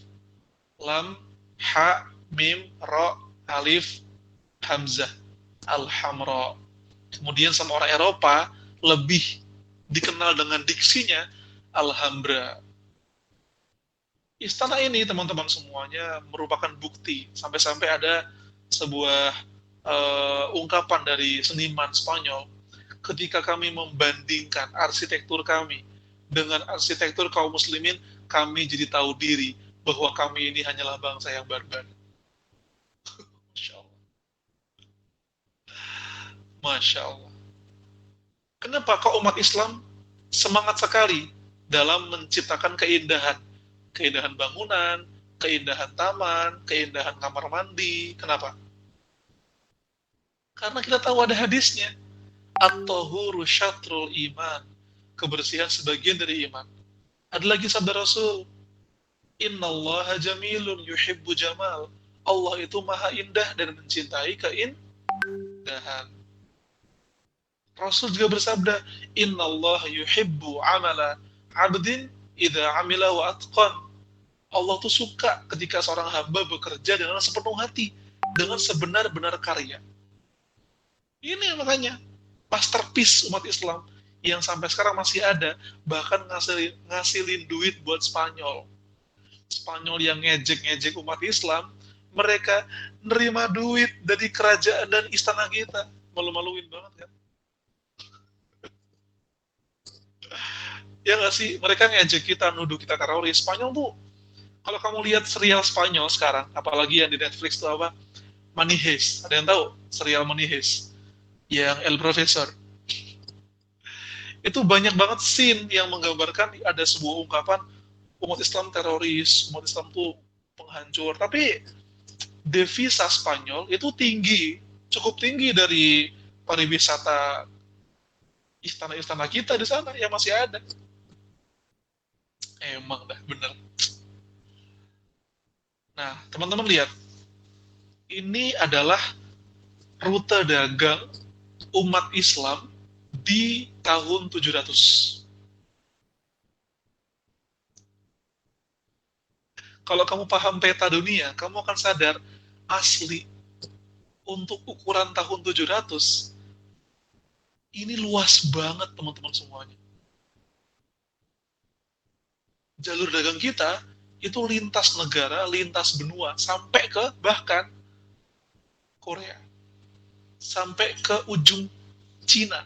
lam, ha, mim, ro, alif, hamzah. Al-Hamra. Kemudian sama orang Eropa lebih dikenal dengan diksinya Al-Hambra. Istana ini teman-teman semuanya merupakan bukti, sampai-sampai ada sebuah ungkapan dari seniman Spanyol, ketika kami membandingkan arsitektur kami dengan arsitektur kaum muslimin, kami jadi tahu diri bahwa kami ini hanyalah bangsa yang barbar. Masya Allah. Masya Allah. Kenapa kok umat Islam semangat sekali dalam menciptakan keindahan? Keindahan bangunan, keindahan taman, keindahan kamar mandi. Kenapa? Karena kita tahu ada hadisnya. At-tahuru syatrul iman. Kebersihan sebagian dari iman. Ada lagi sabda Rasul. Innallaha jamilun yuhibbu jamal. Allah itu maha indah dan mencintai keindahan. Rasul juga bersabda, Innallaha yuhibbu amala abdin idza amila wa atqan. Allah tuh suka ketika seorang hamba bekerja dengan sepenuh hati, dengan sebenar-benar karya. Ini makanya masterpiece umat Islam yang sampai sekarang masih ada, bahkan ngasilin duit buat Spanyol. Spanyol yang ngejek-ngejek umat Islam, mereka nerima duit dari kerajaan dan istana kita. Malu-maluin banget kan? Ya nggak sih? Mereka ngejek kita, nuduh kita teroris. Spanyol tuh, kalau kamu lihat serial Spanyol sekarang, apalagi yang di Netflix tuh apa? Money Heist. Ada yang tahu serial Money Heist? Yang El Profesor. itu banyak banget scene yang menggambarkan ada sebuah ungkapan umat Islam teroris, umat Islam tuh penghancur. Tapi devisa Spanyol itu tinggi, cukup tinggi dari pariwisata istana-istana kita di sana yang masih ada. Emang dah bener. Nah, teman-teman lihat, ini adalah rute dagang umat Islam di tahun 700. Kalau kamu paham peta dunia, kamu akan sadar asli untuk ukuran tahun 700 ini luas banget teman-teman semuanya. Jalur dagang kita itu lintas negara, lintas benua, sampai ke bahkan Korea, sampai ke ujung Cina,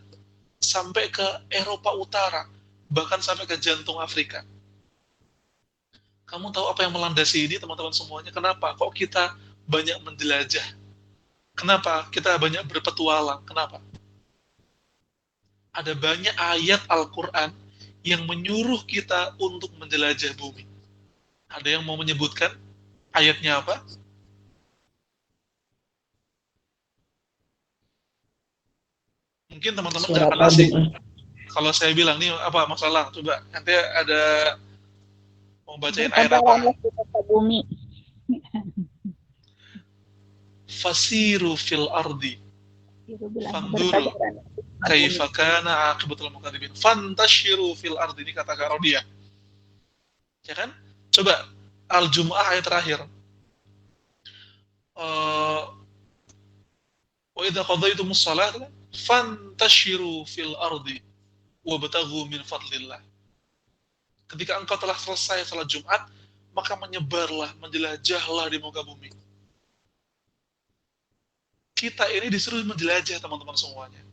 sampai ke Eropa Utara, bahkan sampai ke jantung Afrika. Kamu tahu apa yang melandasi ini teman-teman semuanya? Kenapa? Kok kita banyak menjelajah? Kenapa kita banyak berpetualang? Kenapa? Ada banyak ayat Al-Quran yang menyuruh kita untuk menjelajah bumi. Ada yang mau menyebutkan ayatnya apa? Mungkin teman-teman Surat jangan asing. Al-Baqarah. Kalau saya bilang nih apa masalah? Coba nanti ada mau bacain ayat Berkatalah apa? kita bumi. Fasiru fil ardi Itu bilang Fanduru berkatalah kaifa kana aqibatul mukadzibin. Fantashiru fil ardi, ini kata Karodia. Ya kan? Coba Al-Jumu'ah ayat terakhir. Wa idza qadaytumus shalah fantashiru fil ardi wabtaghu min fadlillah. Ketika engkau telah selesai salat Jumat, maka menyebarlah, menjelajahlah di muka bumi. Kita ini disuruh menjelajah teman-teman semuanya.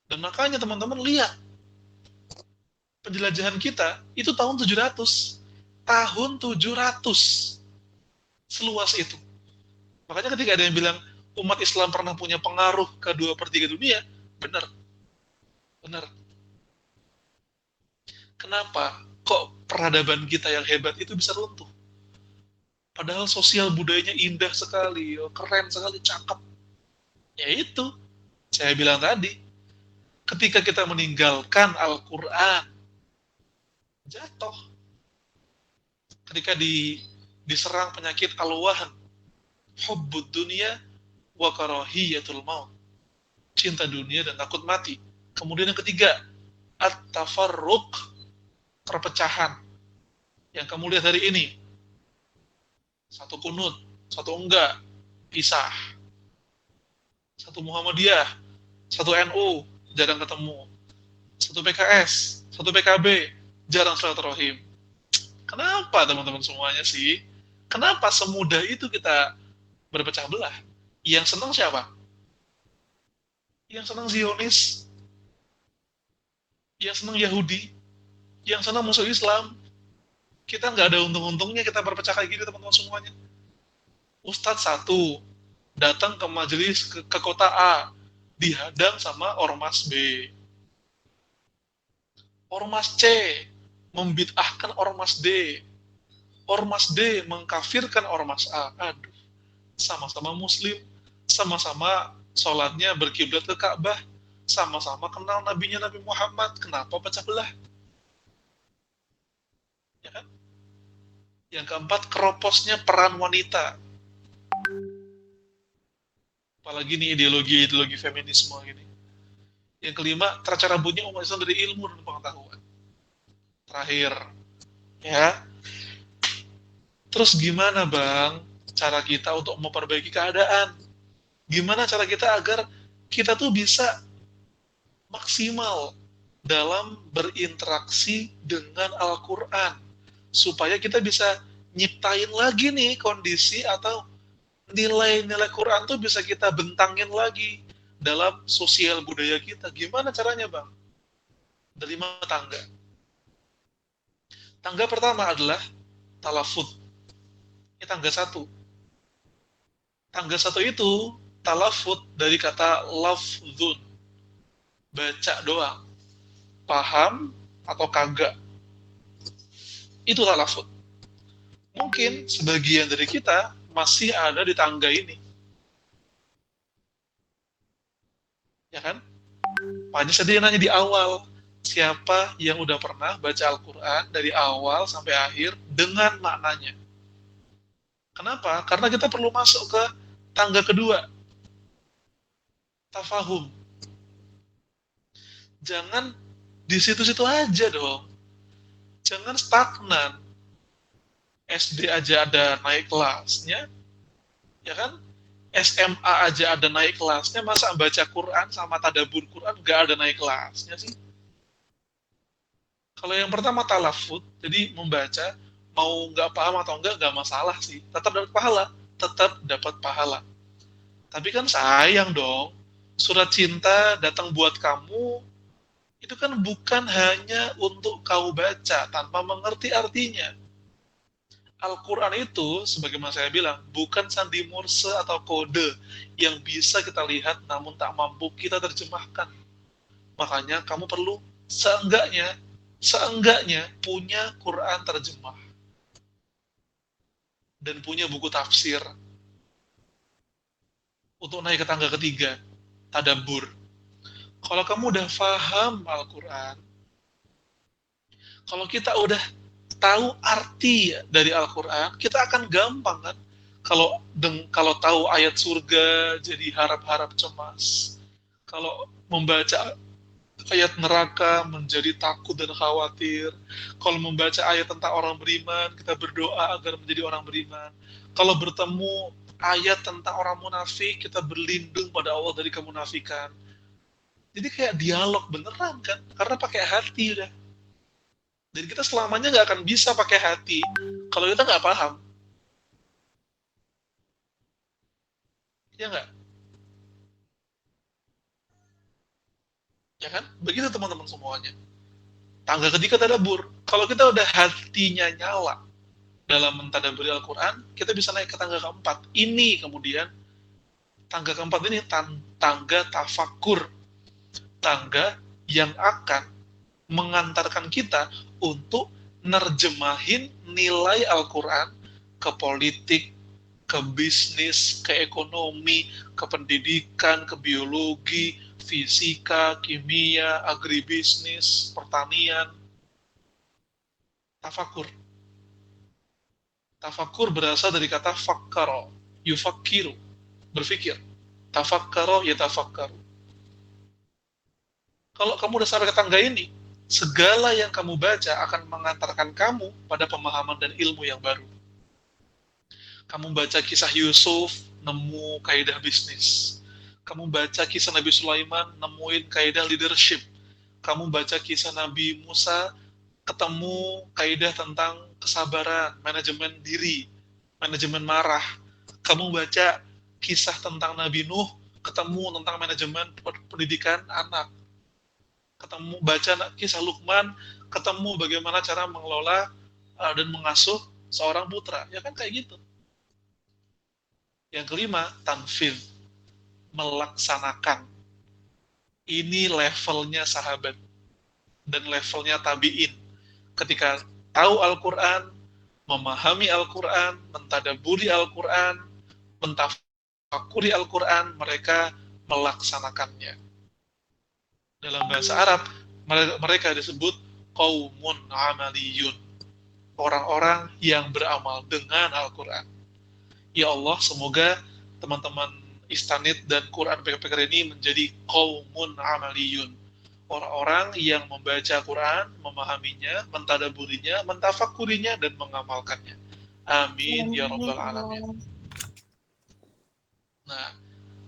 Dan makanya teman-teman lihat, penjelajahan kita itu tahun 700. Tahun 700. Seluas itu. Makanya ketika ada yang bilang, umat Islam pernah punya pengaruh ke 2/3 dunia, benar. Benar. Kenapa? Kok peradaban kita yang hebat itu bisa runtuh? Padahal sosial budayanya indah sekali, keren sekali, cakep. Ya itu, saya bilang tadi, ketika kita meninggalkan Al-Quran, jatuh. Ketika diserang penyakit al-wahn, hubbud dunia wa karahiyatul maut, cinta dunia dan takut mati. Kemudian yang ketiga, at-tafarruq, perpecahan. Yang kamu lihat hari ini, satu kunut, satu enggak, pisah. Satu Muhammadiyah, satu NU, jarang ketemu. Satu PKS, satu PKB, jarang silaturahim. Kenapa teman-teman semuanya sih? Kenapa semudah itu kita berpecah belah? Yang senang siapa? Yang senang Zionis, yang senang Yahudi, yang senang musuh Islam. Kita nggak ada untung-untungnya kita berpecah kayak gini teman-teman semuanya. Ustadz satu datang ke majelis ke kota A, dihadang sama ormas B. Ormas C membid'ahkan ormas D. Ormas D mengkafirkan ormas A. Aduh, sama-sama muslim, sama-sama sholatnya berkiblat ke Ka'bah, sama-sama kenal nabinya Nabi Muhammad. Kenapa pecah belah? Ya kan? Yang keempat, keroposnya peran wanita. Apalagi nih ideologi feminisme gini. Yang kelima, tercerabutnya umat Islam dari ilmu dan pengetahuan. Terakhir, ya. Terus gimana bang cara kita untuk memperbaiki keadaan? Gimana cara kita agar kita tuh bisa maksimal dalam berinteraksi dengan Al-Quran? Supaya kita bisa nyiptain lagi nih kondisi atau nilai-nilai Quran tuh bisa kita bentangin lagi dalam sosial budaya kita. Gimana caranya bang? Dari 5 tangga. Tangga pertama adalah talafud. Ini tangga 1. Tangga 1 itu talafud dari kata lafzun, baca doang. paham atau kagak. Itu talafut. Mungkin sebagian dari kita masih ada di tangga ini, ya kan? Makanya saya nanya di awal, siapa yang udah pernah baca Al-Quran dari awal sampai akhir dengan maknanya? Kenapa? Karena kita perlu masuk ke tangga kedua, tafahum. Jangan di situ-situ aja dong. Jangan stagnan. SD aja ada naik kelasnya, ya kan? SMA aja ada naik kelasnya, masa baca Quran sama tadabbur Quran nggak ada naik kelasnya sih? Kalau yang pertama talafut, jadi membaca, mau nggak paham atau nggak masalah sih. Tetap dapat pahala, tetap dapat pahala. Tapi kan sayang dong, surat cinta datang buat kamu, itu kan bukan hanya untuk kau baca tanpa mengerti artinya. Al-Quran itu, sebagaimana saya bilang, bukan sandi morse atau kode yang bisa kita lihat namun tak mampu kita terjemahkan. Makanya kamu perlu seenggaknya punya Quran terjemah dan punya buku tafsir untuk naik ke tangga ketiga, tadabbur. Kalau kamu udah paham Al-Quran, kalau kita udah tahu arti dari Al-Quran, kita akan gampang kan? Kalau tahu ayat surga jadi harap-harap cemas. Kalau membaca ayat neraka menjadi takut dan khawatir. Kalau membaca ayat tentang orang beriman, kita berdoa agar menjadi orang beriman. Kalau bertemu ayat tentang orang munafik, kita berlindung pada Allah dari kemunafikan. Jadi kayak dialog beneran kan? Karena pakai hati udah. Dan kita selamanya nggak akan bisa pakai hati kalau kita nggak paham. Ya nggak? Ya kan? Begitu teman-teman semuanya. Tangga ketiga tadabbur. Kalau kita udah hatinya nyala dalam mentadaburi Al-Quran, kita bisa naik ke tangga keempat. Ini kemudian, tangga keempat ini tangga tafakur. Tangga yang akan mengantarkan kita untuk nerjemahin nilai Al-Quran ke politik, ke bisnis, ke ekonomi, ke pendidikan, ke biologi, fisika, kimia, agribisnis, pertanian. Tafakur. Tafakur berasal dari kata fakkaro, yufakiru, berpikir. Tafakkaro, yatafakkaru. Kalau kamu udah sampai ke tangga ini, segala yang kamu baca akan mengantarkan kamu pada pemahaman dan ilmu yang baru. Kamu baca kisah Yusuf, nemu kaidah bisnis. Kamu baca kisah Nabi Sulaiman, nemuin kaidah leadership. Kamu baca kisah Nabi Musa, ketemu kaidah tentang kesabaran, manajemen diri, manajemen marah. Kamu baca kisah tentang Nabi Nuh, ketemu tentang manajemen pendidikan anak. Ketemu baca kisah Luqman, ketemu bagaimana cara mengelola dan mengasuh seorang putra. Ya kan kayak gitu. Yang kelima, tanfidz, melaksanakan. Ini levelnya sahabat dan levelnya tabi'in. Ketika tahu Al-Quran, memahami Al-Quran, mentadabburi Al-Quran, mentafakuri Al-Quran, mereka melaksanakannya. Dalam bahasa Arab, mereka disebut qaumun amaliyun, orang-orang yang beramal dengan Al-Quran. Ya Allah, semoga teman-teman Istanid dan Quran PKPKR ini menjadi qaumun amaliyun, orang-orang yang membaca Quran, memahaminya, mentadaburinya, mentafakurinya, dan mengamalkannya. Amin ya rabbal alamin. Nah,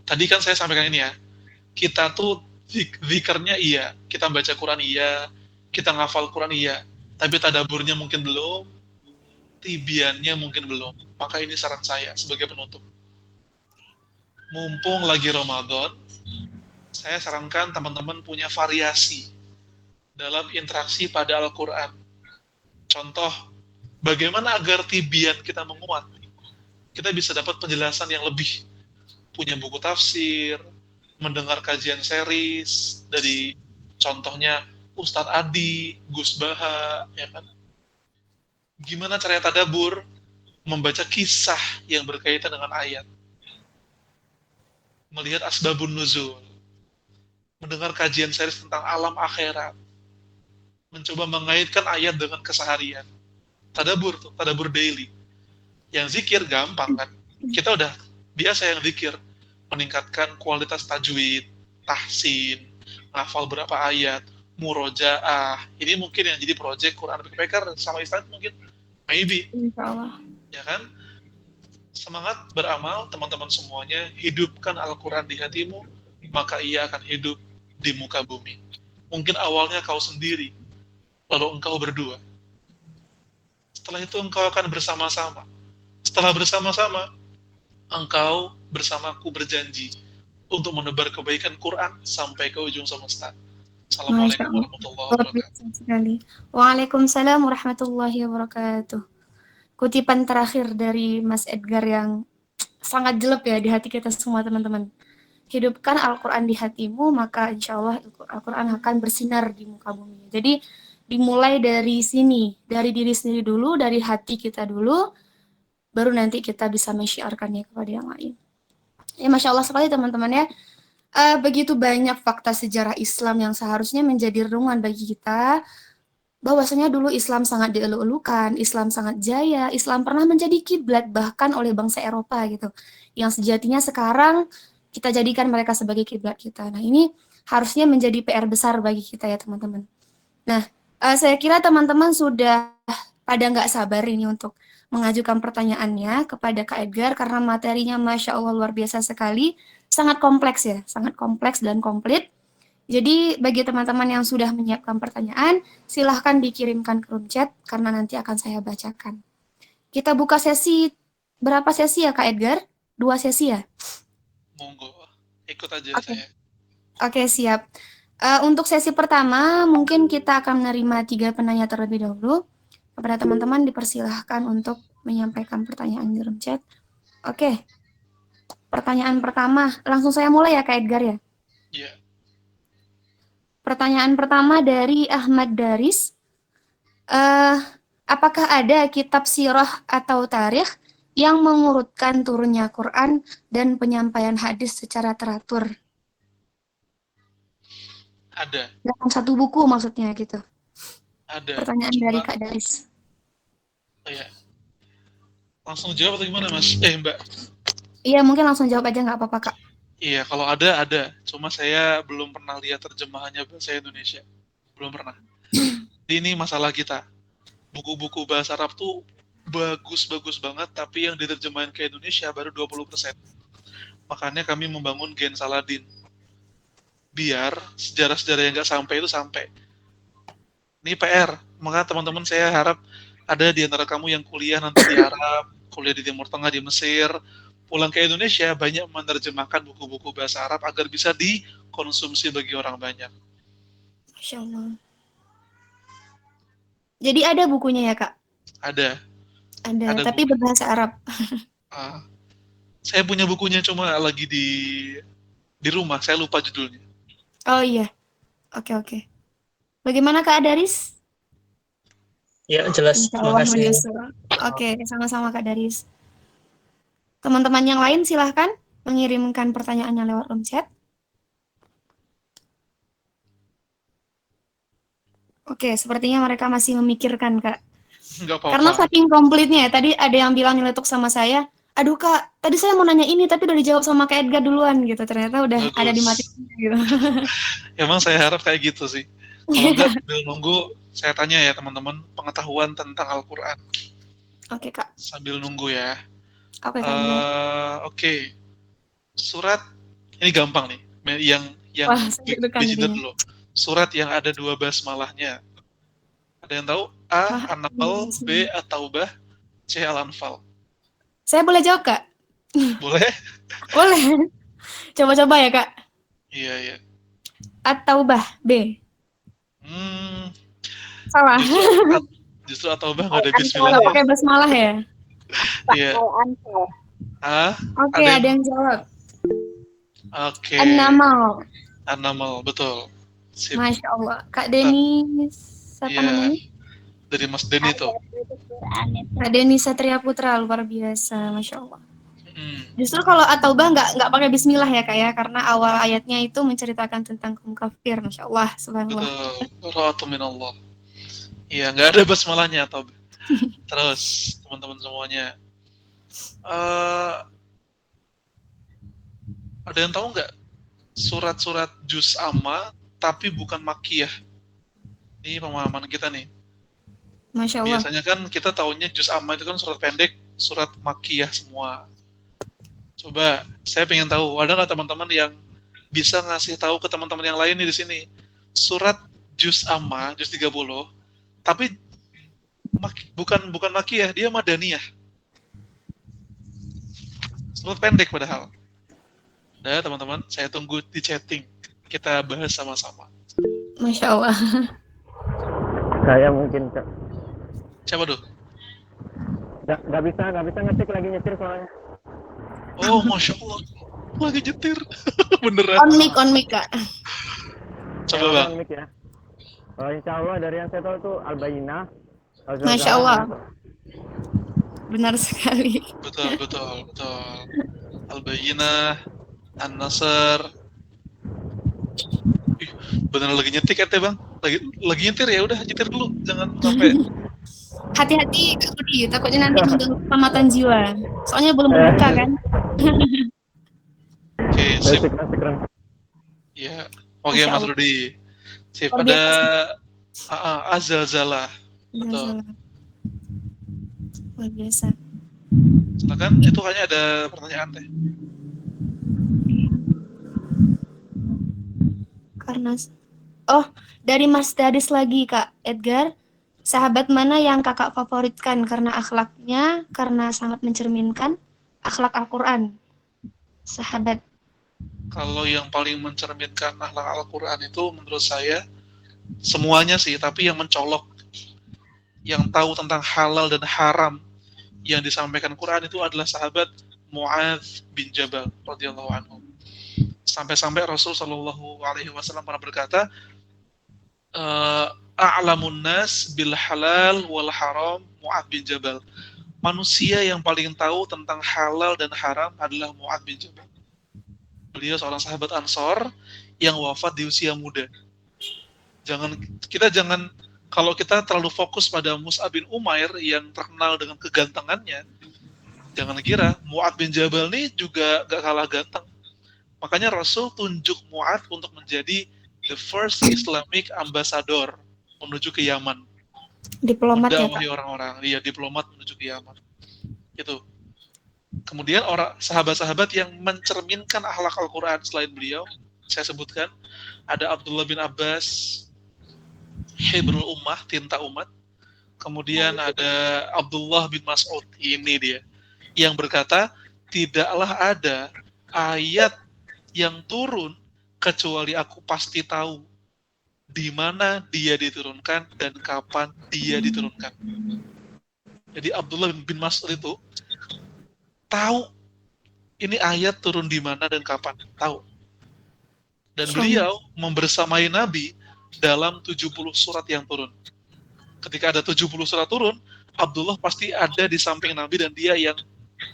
tadi kan saya sampaikan ini ya, kita tuh zikrnya iya, kita baca Quran iya, kita ngafal Quran iya, tapi tadaburnya mungkin belum, tibiannya mungkin belum. Maka ini saran saya sebagai penutup. Mumpung lagi Ramadan, saya sarankan teman-teman punya variasi dalam interaksi pada Al-Quran. Contoh, bagaimana agar tibian kita menguat? Kita bisa dapat penjelasan yang lebih. Punya buku tafsir, mendengar kajian series dari contohnya Ustadz Adi, Gus Baha, ya kan? Gimana caranya tadabur? Membaca kisah yang berkaitan dengan ayat, melihat asbabun nuzul, mendengar kajian series tentang alam akhirat, mencoba mengaitkan ayat dengan keseharian. Tadabur tuh, tadabur daily. Yang zikir gampang kan? Kita udah biasa yang zikir, meningkatkan kualitas tajwid, tahsin, ngafal berapa ayat, murojaah. Ini mungkin yang jadi project Quran Backpacker sama Istad mungkin, maybe, Insya Allah. ya kan? Semangat beramal teman-teman semuanya, hidupkan Al-Quran di hatimu, maka ia akan hidup di muka bumi. Mungkin awalnya kau sendiri, lalu engkau berdua. Setelah itu engkau akan bersama-sama. Setelah bersama-sama, engkau bersamaku berjanji untuk menebar kebaikan Quran sampai ke ujung semesta. Masya Assalamualaikum Allah. warahmatullahi Luar wabarakatuh. biasa sekali. Waalaikumsalam warahmatullahi wabarakatuh. Kutipan terakhir dari Mas Edgar yang sangat jelek ya di hati kita semua teman-teman. Hidupkan Al-Quran di hatimu, maka insya Allah Al-Quran akan bersinar di muka bumi. Jadi dimulai dari sini, dari diri sendiri dulu, dari hati kita dulu, baru nanti kita bisa mensyiarkannya kepada yang lain. Ya Masya Allah sekali teman-teman ya. Begitu banyak fakta sejarah Islam yang seharusnya menjadi renungan bagi kita, bahwasanya dulu Islam sangat dieluk-elukan, Islam sangat jaya, Islam pernah menjadi kiblat bahkan oleh bangsa Eropa gitu. Yang sejatinya sekarang kita jadikan mereka sebagai kiblat kita. Nah, ini harusnya menjadi PR besar bagi kita ya, teman-teman. Nah, saya kira teman-teman sudah pada nggak sabar ini untuk mengajukan pertanyaannya kepada Kak Edgar karena materinya Masya Allah luar biasa sekali, sangat kompleks ya, sangat kompleks dan komplit. Jadi bagi teman-teman yang sudah menyiapkan pertanyaan, silahkan dikirimkan ke room chat karena nanti akan saya bacakan. Kita buka sesi, berapa sesi ya Kak Edgar? 2 sesi ya? Monggo, ikut aja Oke. saya. Oke, siap. Untuk sesi pertama, mungkin kita akan menerima 3 penanya terlebih dahulu. Kepada teman-teman dipersilahkan untuk menyampaikan pertanyaan di room chat. Oke, pertanyaan pertama. Langsung saya mulai ya Kak Edgar ya? Iya. Pertanyaan pertama dari Ahmad Daris. Apakah ada kitab sirah atau tarikh yang mengurutkan turunnya Quran dan penyampaian hadis secara teratur? Ada. Dalam satu buku maksudnya gitu. Ada. Pertanyaan Cuma, dari Kak Daris. ya. Langsung jawab atau gimana Mas? Mbak. Iya, mungkin langsung jawab aja nggak apa-apa Kak. Iya, kalau ada. Cuma saya belum pernah lihat terjemahannya bahasa Indonesia. Belum pernah. Ini masalah kita. Buku-buku bahasa Arab tuh bagus-bagus banget, tapi yang diterjemahin ke Indonesia baru 20%. Makanya kami membangun Gen Saladin. Biar sejarah-sejarah yang nggak sampai itu sampai. Ini PR. Maka teman-teman saya harap ada di antara kamu yang kuliah nanti di Arab, kuliah di Timur Tengah, di Mesir, pulang ke Indonesia banyak menerjemahkan buku-buku bahasa Arab agar bisa dikonsumsi bagi orang banyak. Masya Allah. Jadi ada bukunya ya Kak? Ada Ada, tapi buku. berbahasa Arab. Saya punya bukunya cuma lagi di rumah, saya lupa judulnya. Oh iya, oke. Bagaimana Kak Daris? Ya, jelas. Insya Terima Allah kasih. menyusul. Oke, sama-sama Kak Daris. Teman-teman yang lain silahkan mengirimkan pertanyaannya lewat room chat. Oke, sepertinya mereka masih memikirkan Kak. Nggak apa-apa. Karena saking komplitnya ya, tadi ada yang bilang nyeletuk sama saya, aduh Kak, tadi saya mau nanya ini tapi udah dijawab sama Kak Edgar duluan gitu. Ternyata udah Bagus. ada di materinya gitu. Emang saya harap kayak gitu sih. Kalau nggak sambil nunggu, saya tanya ya teman-teman pengetahuan tentang Al-Quran. Oke Kak. Sambil nunggu ya. Oke Kak Edgar. Oke. Surat ini gampang nih. Yang Wah, saya deg-degan dicinta jadinya. dulu. Surat yang ada 2 basmalahnya. Ada yang tahu? A. Wah, An-Nahl, B. At-Taubah, C. Al-Anfal. saya boleh jawab Kak? Boleh? Boleh. Coba-coba ya Kak. Iya. At-Taubah, B. Salah. Justru At-Taubah nggak ada Kalau bismillah. pakai basmalah ya? Iya. Al-Anfal. Oke, ada yang jawab. Oke. An-Namal. An-Nahl, betul. Sip. Masya Allah. Kak Denis, siapa Iya, namanya? dari Mas Denny tuh. Itu Quran itu. Kak Denis Satria Putra, luar biasa, Masya Allah. Hmm, Justru kalau At-Taubah nggak pakai Bismillah ya Kak ya, karena awal ayatnya itu menceritakan tentang kaum kafir, Masya Allah, subhanallah. betul. Rahmatu minallah. Iya, nggak ada basmalahnya atau terus teman-teman semuanya. Eh, ada yang tahu nggak surat-surat juz amma tapi bukan makiyah? Ini pemahaman kita nih. Masya Allah. Biasanya kan kita tahunya juz amma itu kan surat pendek, surat makiyah semua. Coba, saya pengen tahu, ada nggak teman-teman yang bisa ngasih tahu ke teman-teman yang lain nih di sini? Surat juz amma, juz 30, tapi bukan makiyah, dia madaniyah. Surat pendek padahal. Nah, teman-teman, saya tunggu di chatting. Kita bahas sama-sama. Masya Allah. Saya mungkin Kak. Siapa tuh? Nggak bisa ngetik lagi nyetir soalnya. Oh, Masya Allah. Lagi nyetir. Beneran. On mic Kak. Coba, Ya, Bang. on mic ya. Insya Allah dari yang saya tahu itu Al-Bayyinah. Masya Allah. Benar sekali. Betul. Al-Bayyinah, An-Nasr. Ih, beneran lagi nyetik ya, Bang? Lagi nyetir ya, udah nyetir dulu. Jangan sampai. Hati-hati Kak Budi, takutnya nanti mengganggu keselamatan jiwa. Soalnya belum berbuka kan. Oke, sip. Keren. Ya. Oke, Masya Mas Allah. Rudi. Sip, Luar ada biasa. Azalzalah. Betul. Luar biasa. Silakan, itu kayaknya ada pertanyaan teh. Karena dari Mas Dadis lagi Kak Edgar, sahabat mana yang Kakak favoritkan karena akhlaknya, karena sangat mencerminkan akhlak Al-Qur'an? Sahabat. Kalau yang paling mencerminkan akhlak Al-Quran itu menurut saya semuanya sih, tapi yang mencolok, yang tahu tentang halal dan haram yang disampaikan Quran itu adalah sahabat Mu'adz bin Jabal radhiyallahu anhu. Sampai-sampai Rasul Shallallahu Alaihi Wasallam pernah berkata, a'lamun nas bil halal wal haram Mu'adz bin Jabal. Manusia yang paling tahu tentang halal dan haram adalah Mu'adz bin Jabal. Beliau seorang sahabat Ansor yang wafat di usia muda. Jangan kalau kita terlalu fokus pada Mus'ab bin Umair yang terkenal dengan kegantengannya, jangan kira Mu'adz bin Jabal ini juga gak kalah ganteng. Makanya Rasul tunjuk Mu'adz untuk menjadi the first Islamic ambassador menuju ke Yaman. Diplomat ya Kak. Mendakwahi orang-orang, dia diplomat menuju ke Yaman. Itu. Kemudian sahabat-sahabat yang mencerminkan akhlak Al-Quran selain beliau, saya sebutkan, ada Abdullah bin Abbas, Hibrul Ummah, tinta umat. Kemudian ada Abdullah bin Mas'ud, ini dia, yang berkata, tidaklah ada ayat yang turun kecuali aku pasti tahu di mana dia diturunkan dan kapan dia diturunkan. Jadi Abdullah bin Mas'ud itu tahu ini ayat turun di mana dan kapan, tahu. Dan beliau membersamai Nabi dalam 70 surat yang turun. Ketika ada 70 surat turun, Abdullah pasti ada di samping Nabi dan dia yang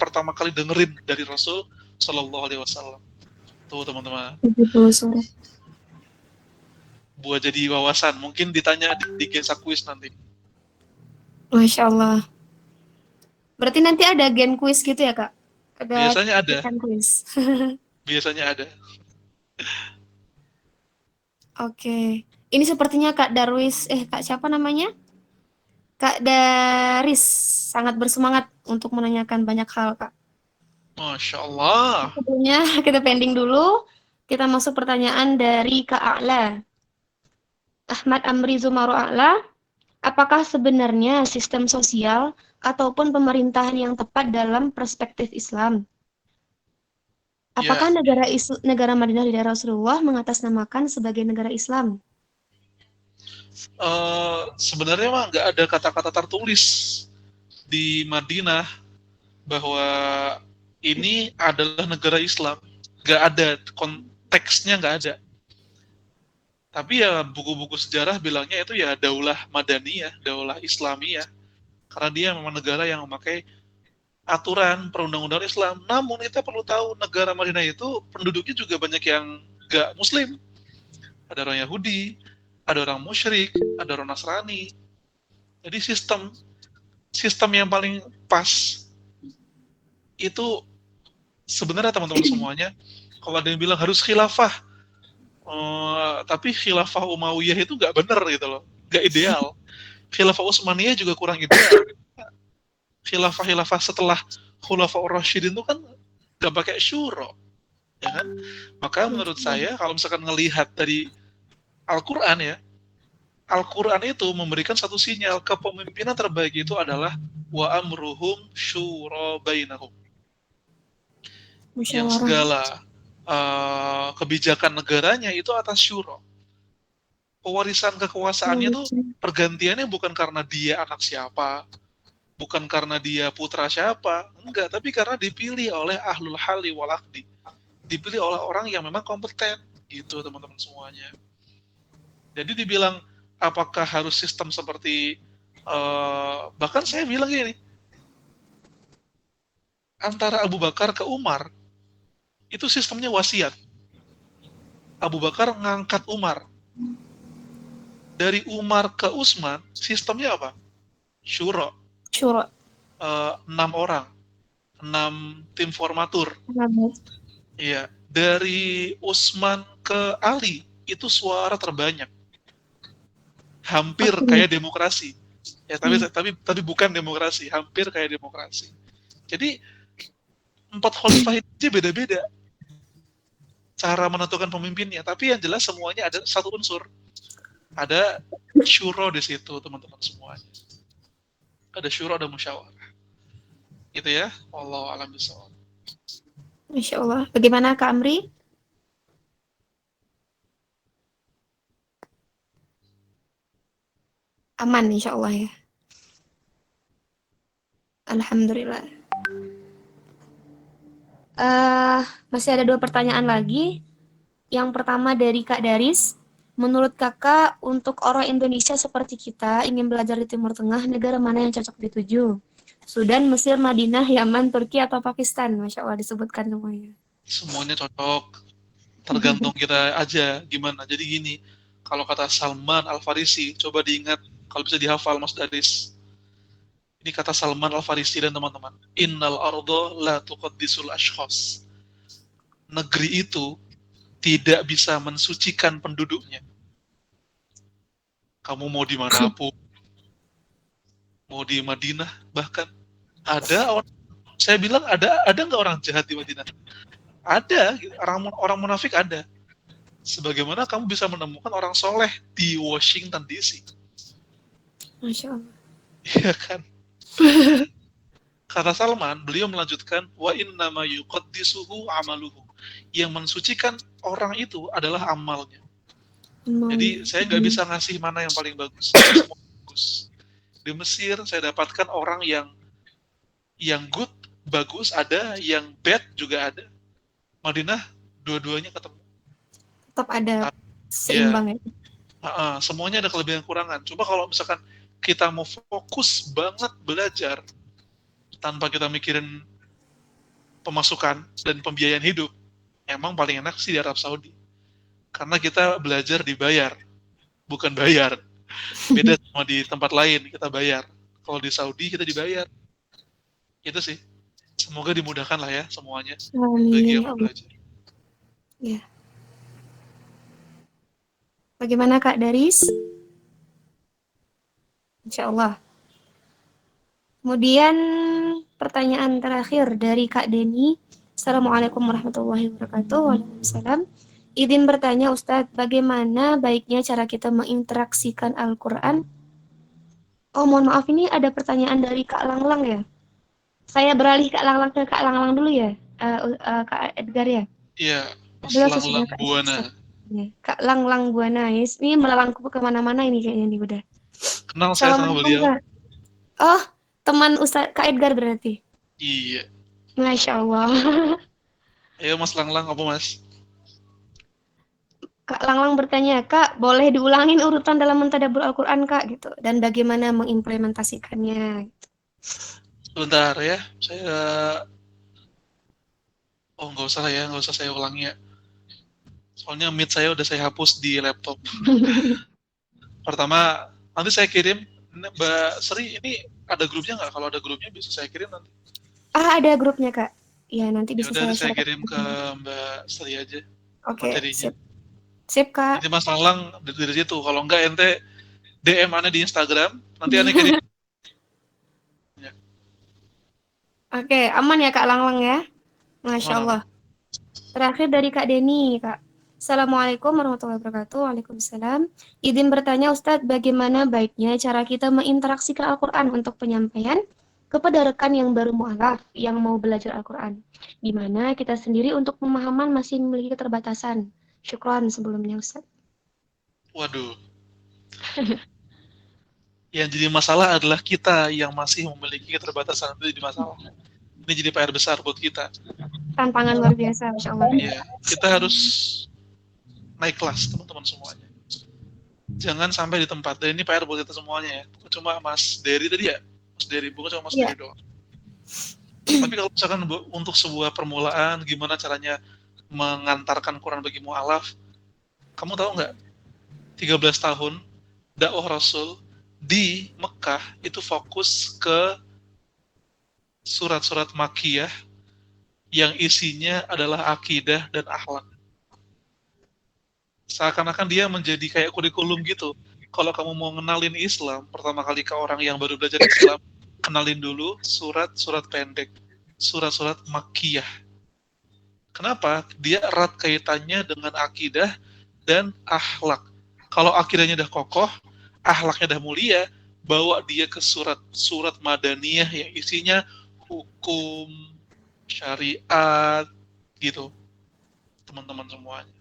pertama kali dengerin dari Rasul Shallallahu Alaihi Wasallam. Tuh teman-teman. 70 surat. Buat jadi wawasan, mungkin ditanya di Gensa Quiz nanti. Masya Allah. Berarti nanti ada gen quiz gitu ya Kak? Biasanya ada. Quiz. Biasanya ada. Oke. Ini sepertinya Kak Darwis, Kak siapa namanya? Kak Daris sangat bersemangat untuk menanyakan banyak hal Kak. Masya Allah. Sebelumnya kita pending dulu. Kita masuk pertanyaan dari Kak A'la. Ahmad Amri Zumaru A'la. Apakah sebenarnya sistem sosial ataupun pemerintahan yang tepat dalam perspektif Islam? Apakah negara Madinah di daerah Rasulullah mengatasnamakan sebagai negara Islam? Sebenarnya mah nggak ada kata-kata tertulis di Madinah bahwa ini adalah negara Islam. Nggak ada, konteksnya nggak ada. Tapi ya buku-buku sejarah bilangnya itu ya daulah Madaniyah, daulah Islamiyah. Karena dia memang negara yang memakai aturan perundang-undangan Islam. Namun kita perlu tahu negara Madinah itu penduduknya juga banyak yang gak Muslim. Ada orang Yahudi, ada orang musyrik, ada orang Nasrani. Jadi sistem yang paling pas itu sebenarnya teman-teman semuanya, kalau ada yang bilang harus khilafah, tapi khilafah Umayyah itu nggak benar gitu loh, nggak ideal. Khilafah Utsmaniyah juga kurang ideal. Khilafah setelah Khulafaur Rasyidin itu kan nggak pakai syuro, ya kan? Maka menurut saya kalau misalkan ngelihat dari Al-Quran ya, Al-Quran itu memberikan satu sinyal kepemimpinan terbaik itu adalah wa amruhum syura bainahum. Yang Musyawarah. segala kebijakan negaranya itu atas syuro. Pewarisan kekuasaannya itu pergantiannya bukan karena dia anak siapa, bukan karena dia putra siapa, enggak, tapi karena dipilih oleh ahlul hali wal aqdi. Dipilih oleh orang yang memang kompeten, gitu teman-teman semuanya. Jadi dibilang apakah harus sistem seperti bahkan saya bilang gini, antara Abu Bakar ke Umar itu sistemnya wasiat. Abu Bakar ngangkat Umar. Dari Umar ke Utsman sistemnya apa? Syuro. Syura. 6 orang, 6 tim formatur. Nabi. Iya. Dari Utsman ke Ali itu suara terbanyak. Hampir kayak demokrasi. Ya, tapi bukan demokrasi, hampir kayak demokrasi. Jadi 4 khalifah itu beda-beda cara menentukan pemimpinnya, tapi yang jelas semuanya ada satu unsur. Ada syuro di situ, teman-teman semuanya. Ada syuro, ada musyawarah. Gitu ya. Wallahu a'lam bishawab. Masya Allah. Bagaimana Kak Amri? Aman insya Allah ya. Alhamdulillah. Masih ada 2 pertanyaan lagi. Yang pertama dari Kak Daris. Menurut kakak, untuk orang Indonesia seperti kita ingin belajar di Timur Tengah, negara mana yang cocok dituju? Sudan, Mesir, Madinah, Yaman, Turki, atau Pakistan? Masya Allah disebutkan semuanya. Semuanya cocok. Tergantung kita aja gimana. Jadi gini, kalau kata Salman Al-Farisi, coba diingat, kalau bisa dihafal Mas Daris. Ini kata Salman Al-Farisi dan teman-teman. Innal ardo la tuqaddisul ashkhas. Negeri itu tidak bisa mensucikan penduduknya. Kamu mau di manapun, mau di Madinah bahkan, ada orang, saya bilang ada nggak orang jahat di Madinah? Ada, orang munafik ada. Sebagaimana kamu bisa menemukan orang soleh di Washington DC. Masya Allah. Iya kan? Kata Salman, beliau melanjutkan, wa innama yuqaddisuhu amaluhu. Yang mensucikan orang itu adalah amalnya. Jadi saya nggak bisa ngasih mana yang paling bagus. Semua bagus. Di Mesir saya dapatkan orang yang good, bagus ada, yang bad juga ada. Madinah dua-duanya ketemu. Tetap ada seimbang ya. Semuanya ada kelebihan kurangan. Coba kalau misalkan kita mau fokus banget belajar tanpa kita mikirin pemasukan dan pembiayaan hidup, emang paling enak sih di Arab Saudi. Karena kita belajar dibayar, bukan bayar. Beda sama di tempat lain, kita bayar. Kalau di Saudi kita dibayar. Itu sih. Semoga dimudahkan lah ya semuanya bagi yang mau belajar. Ya. Bagaimana Kak Daris? Insya Allah. Kemudian pertanyaan terakhir dari Kak Deni. Assalamualaikum warahmatullahi wabarakatuh. Waalaikumsalam. Izin bertanya Ustadz, bagaimana baiknya cara kita menginteraksikan Al-Quran? Oh mohon maaf, ini ada pertanyaan dari Kak Langlang ya. Saya beralih Kak Langlang ke Kak Langlang dulu ya, Kak Edgar ya. Iya, Langlang Buana. Kak Langlang Buana, ini melangkung kemana-mana ini kayaknya nih udah. Kenal saya sama beliau. Oh, teman Ustadz Kak Edgar berarti? Iya. Masya Allah. Ayo Mas Langlang, apa Mas? Kak Langlang bertanya, Kak, boleh diulangin urutan dalam mentadabbur Al-Quran, Kak, gitu. Dan bagaimana mengimplementasikannya. Sebentar ya, nggak usah lah ya, nggak usah saya ulangi ya. Soalnya Meet saya udah saya hapus di laptop. Pertama, nanti saya kirim, Mbak Sri, ini ada grupnya nggak? Kalau ada grupnya bisa saya kirim nanti. Ada grupnya, Kak. Ya, nanti Ya bisa udah, saya saya share. kirim ke Mbak Sri aja Oke, materinya. sip. Sip, Kak. Nanti Mas Langlang dari situ. Kalau enggak ente DM aneh di Instagram, nanti aneh kirim. Oke, aman ya, Kak Langlang ya? Masya Aman, Allah. aman. Terakhir dari Kak Deni, Kak. Assalamualaikum warahmatullahi wabarakatuh. Waalaikumsalam. Izin bertanya, Ustadz, bagaimana baiknya cara kita menginteraksikan Al-Quran untuk penyampaian kepada rekan yang baru mu'alaf, yang mau belajar Al-Quran? Di mana kita sendiri untuk pemahaman masih memiliki keterbatasan. Syukron sebelumnya, Ustadz. Waduh. Yang jadi masalah adalah kita yang masih memiliki keterbatasan, itu jadi masalah. Ini jadi PR besar buat kita. Tantangan luar biasa, Masya Allah. Iya, kita harus naik kelas, teman-teman semuanya. Jangan sampai di tempat, dan ini PR buat kita semuanya ya. Bukan cuma Mas Dery tadi ya, Mas Dery, bukan cuma Mas Iya. Dery doang. Tapi kalau misalkan untuk sebuah permulaan, gimana caranya mengantarkan Quran bagi mu'alaf, kamu tahu nggak, 13 tahun dakwah Rasul di Mekah itu fokus ke surat-surat Makkiyah yang isinya adalah akidah dan akhlak. Seakan-akan dia menjadi kayak kurikulum gitu. Kalau kamu mau ngenalin Islam, pertama kali ke orang yang baru belajar Islam, kenalin dulu surat-surat pendek, surat-surat Makkiyah. Kenapa? Dia erat kaitannya dengan akidah dan akhlak. Kalau akidahnya udah kokoh, akhlaknya udah mulia, bawa dia ke surat Madaniyah yang isinya hukum, syariat, gitu. Teman-teman semuanya.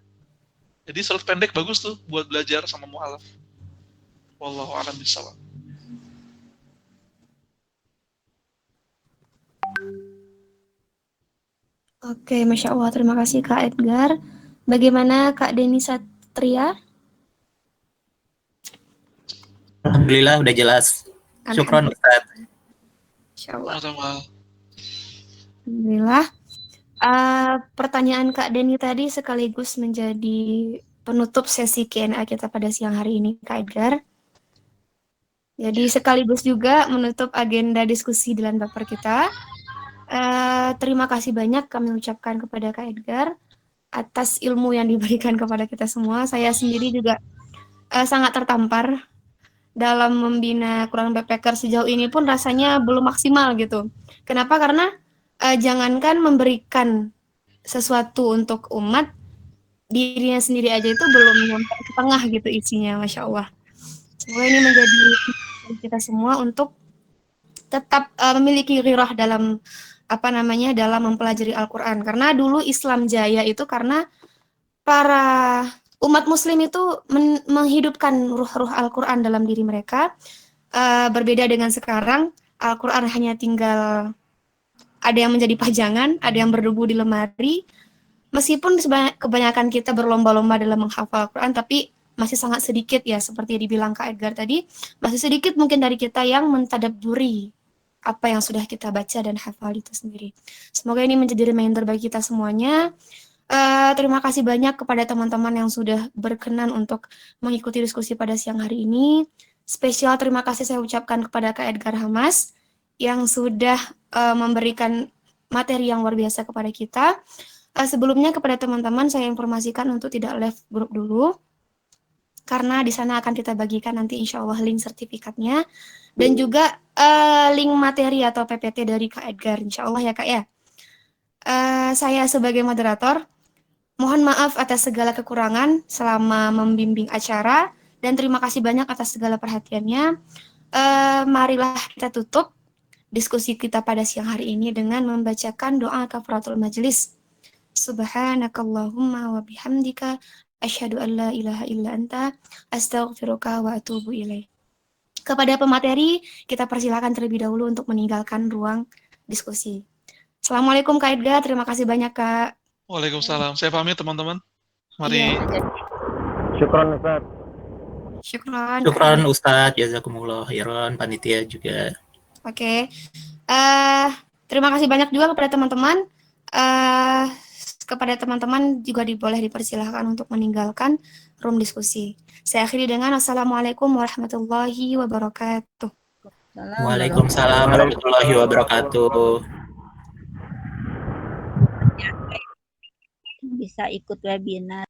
Jadi surat pendek bagus tuh buat belajar sama mu'alaf. Wallahu a'lam bishawab. Oke, Masya Allah. Terima kasih, Kak Edgar. Bagaimana Kak Deni Satria? Alhamdulillah udah jelas. Syukron Ustaz. Masya Allah. Sama-sama. Alhamdulillah. Pertanyaan Kak Deni tadi sekaligus menjadi penutup sesi Q&A kita pada siang hari ini, Kak Edgar. Jadi sekaligus juga menutup agenda diskusi di Lan Baper kita. Terima kasih banyak kami ucapkan kepada Kak Edgar atas ilmu yang diberikan kepada kita semua. Saya sendiri juga sangat tertampar dalam membina Quran Backpacker sejauh ini pun rasanya belum maksimal gitu. Kenapa? Karena jangankan memberikan sesuatu untuk umat, dirinya sendiri aja itu belum sampai ke tengah gitu isinya, Masya Allah. Semoga ini menjadi kita semua untuk tetap memiliki ghirah dalam dalam mempelajari Al-Quran. Karena dulu Islam jaya itu karena para umat muslim itu menghidupkan ruh-ruh Al-Quran dalam diri mereka. Berbeda dengan sekarang, Al-Quran hanya tinggal ada yang menjadi pajangan, ada yang berdebu di lemari. Meskipun kebanyakan kita berlomba-lomba dalam menghafal Al-Quran, tapi masih sangat sedikit ya, seperti yang dibilang Kak Edgar tadi, masih sedikit mungkin dari kita yang mentadabburi apa yang sudah kita baca dan hafal itu sendiri. Semoga ini menjadi reminder bagi kita semuanya. Terima kasih banyak kepada teman-teman yang sudah berkenan untuk mengikuti diskusi pada siang hari ini. Spesial terima kasih saya ucapkan kepada Kak Edgar Hamas yang sudah memberikan materi yang luar biasa kepada kita. Sebelumnya kepada teman-teman saya informasikan untuk tidak live grup dulu, karena di sana akan kita bagikan nanti insya Allah link sertifikatnya dan juga link materi atau PPT dari Kak Edgar, insya Allah ya Kak ya. Saya sebagai moderator, mohon maaf atas segala kekurangan selama membimbing acara dan terima kasih banyak atas segala perhatiannya. Marilah kita tutup diskusi kita pada siang hari ini dengan membacakan doa kafaratul majelis. Subhanakallahumma wa bihamdika asyhadu an la ilaha illa anta astaghfiruka wa atubu ilaik. Kepada pemateri, kita persilakan terlebih dahulu untuk meninggalkan ruang diskusi. Assalamualaikum Kak Edgar, terima kasih banyak Kak. Waalaikumsalam. Saya pamit teman-teman. Mari. Iya. Syukron Ustaz. Syukron. Syukran Ustadz, jazakumullah khairan, panitia juga. Oke. Terima kasih banyak juga kepada teman-teman. Kepada teman-teman juga boleh dipersilahkan untuk meninggalkan room diskusi. Saya akhiri dengan Assalamualaikum warahmatullahi wabarakatuh. Waalaikumsalam warahmatullahi wabarakatuh. Bisa ikut webinar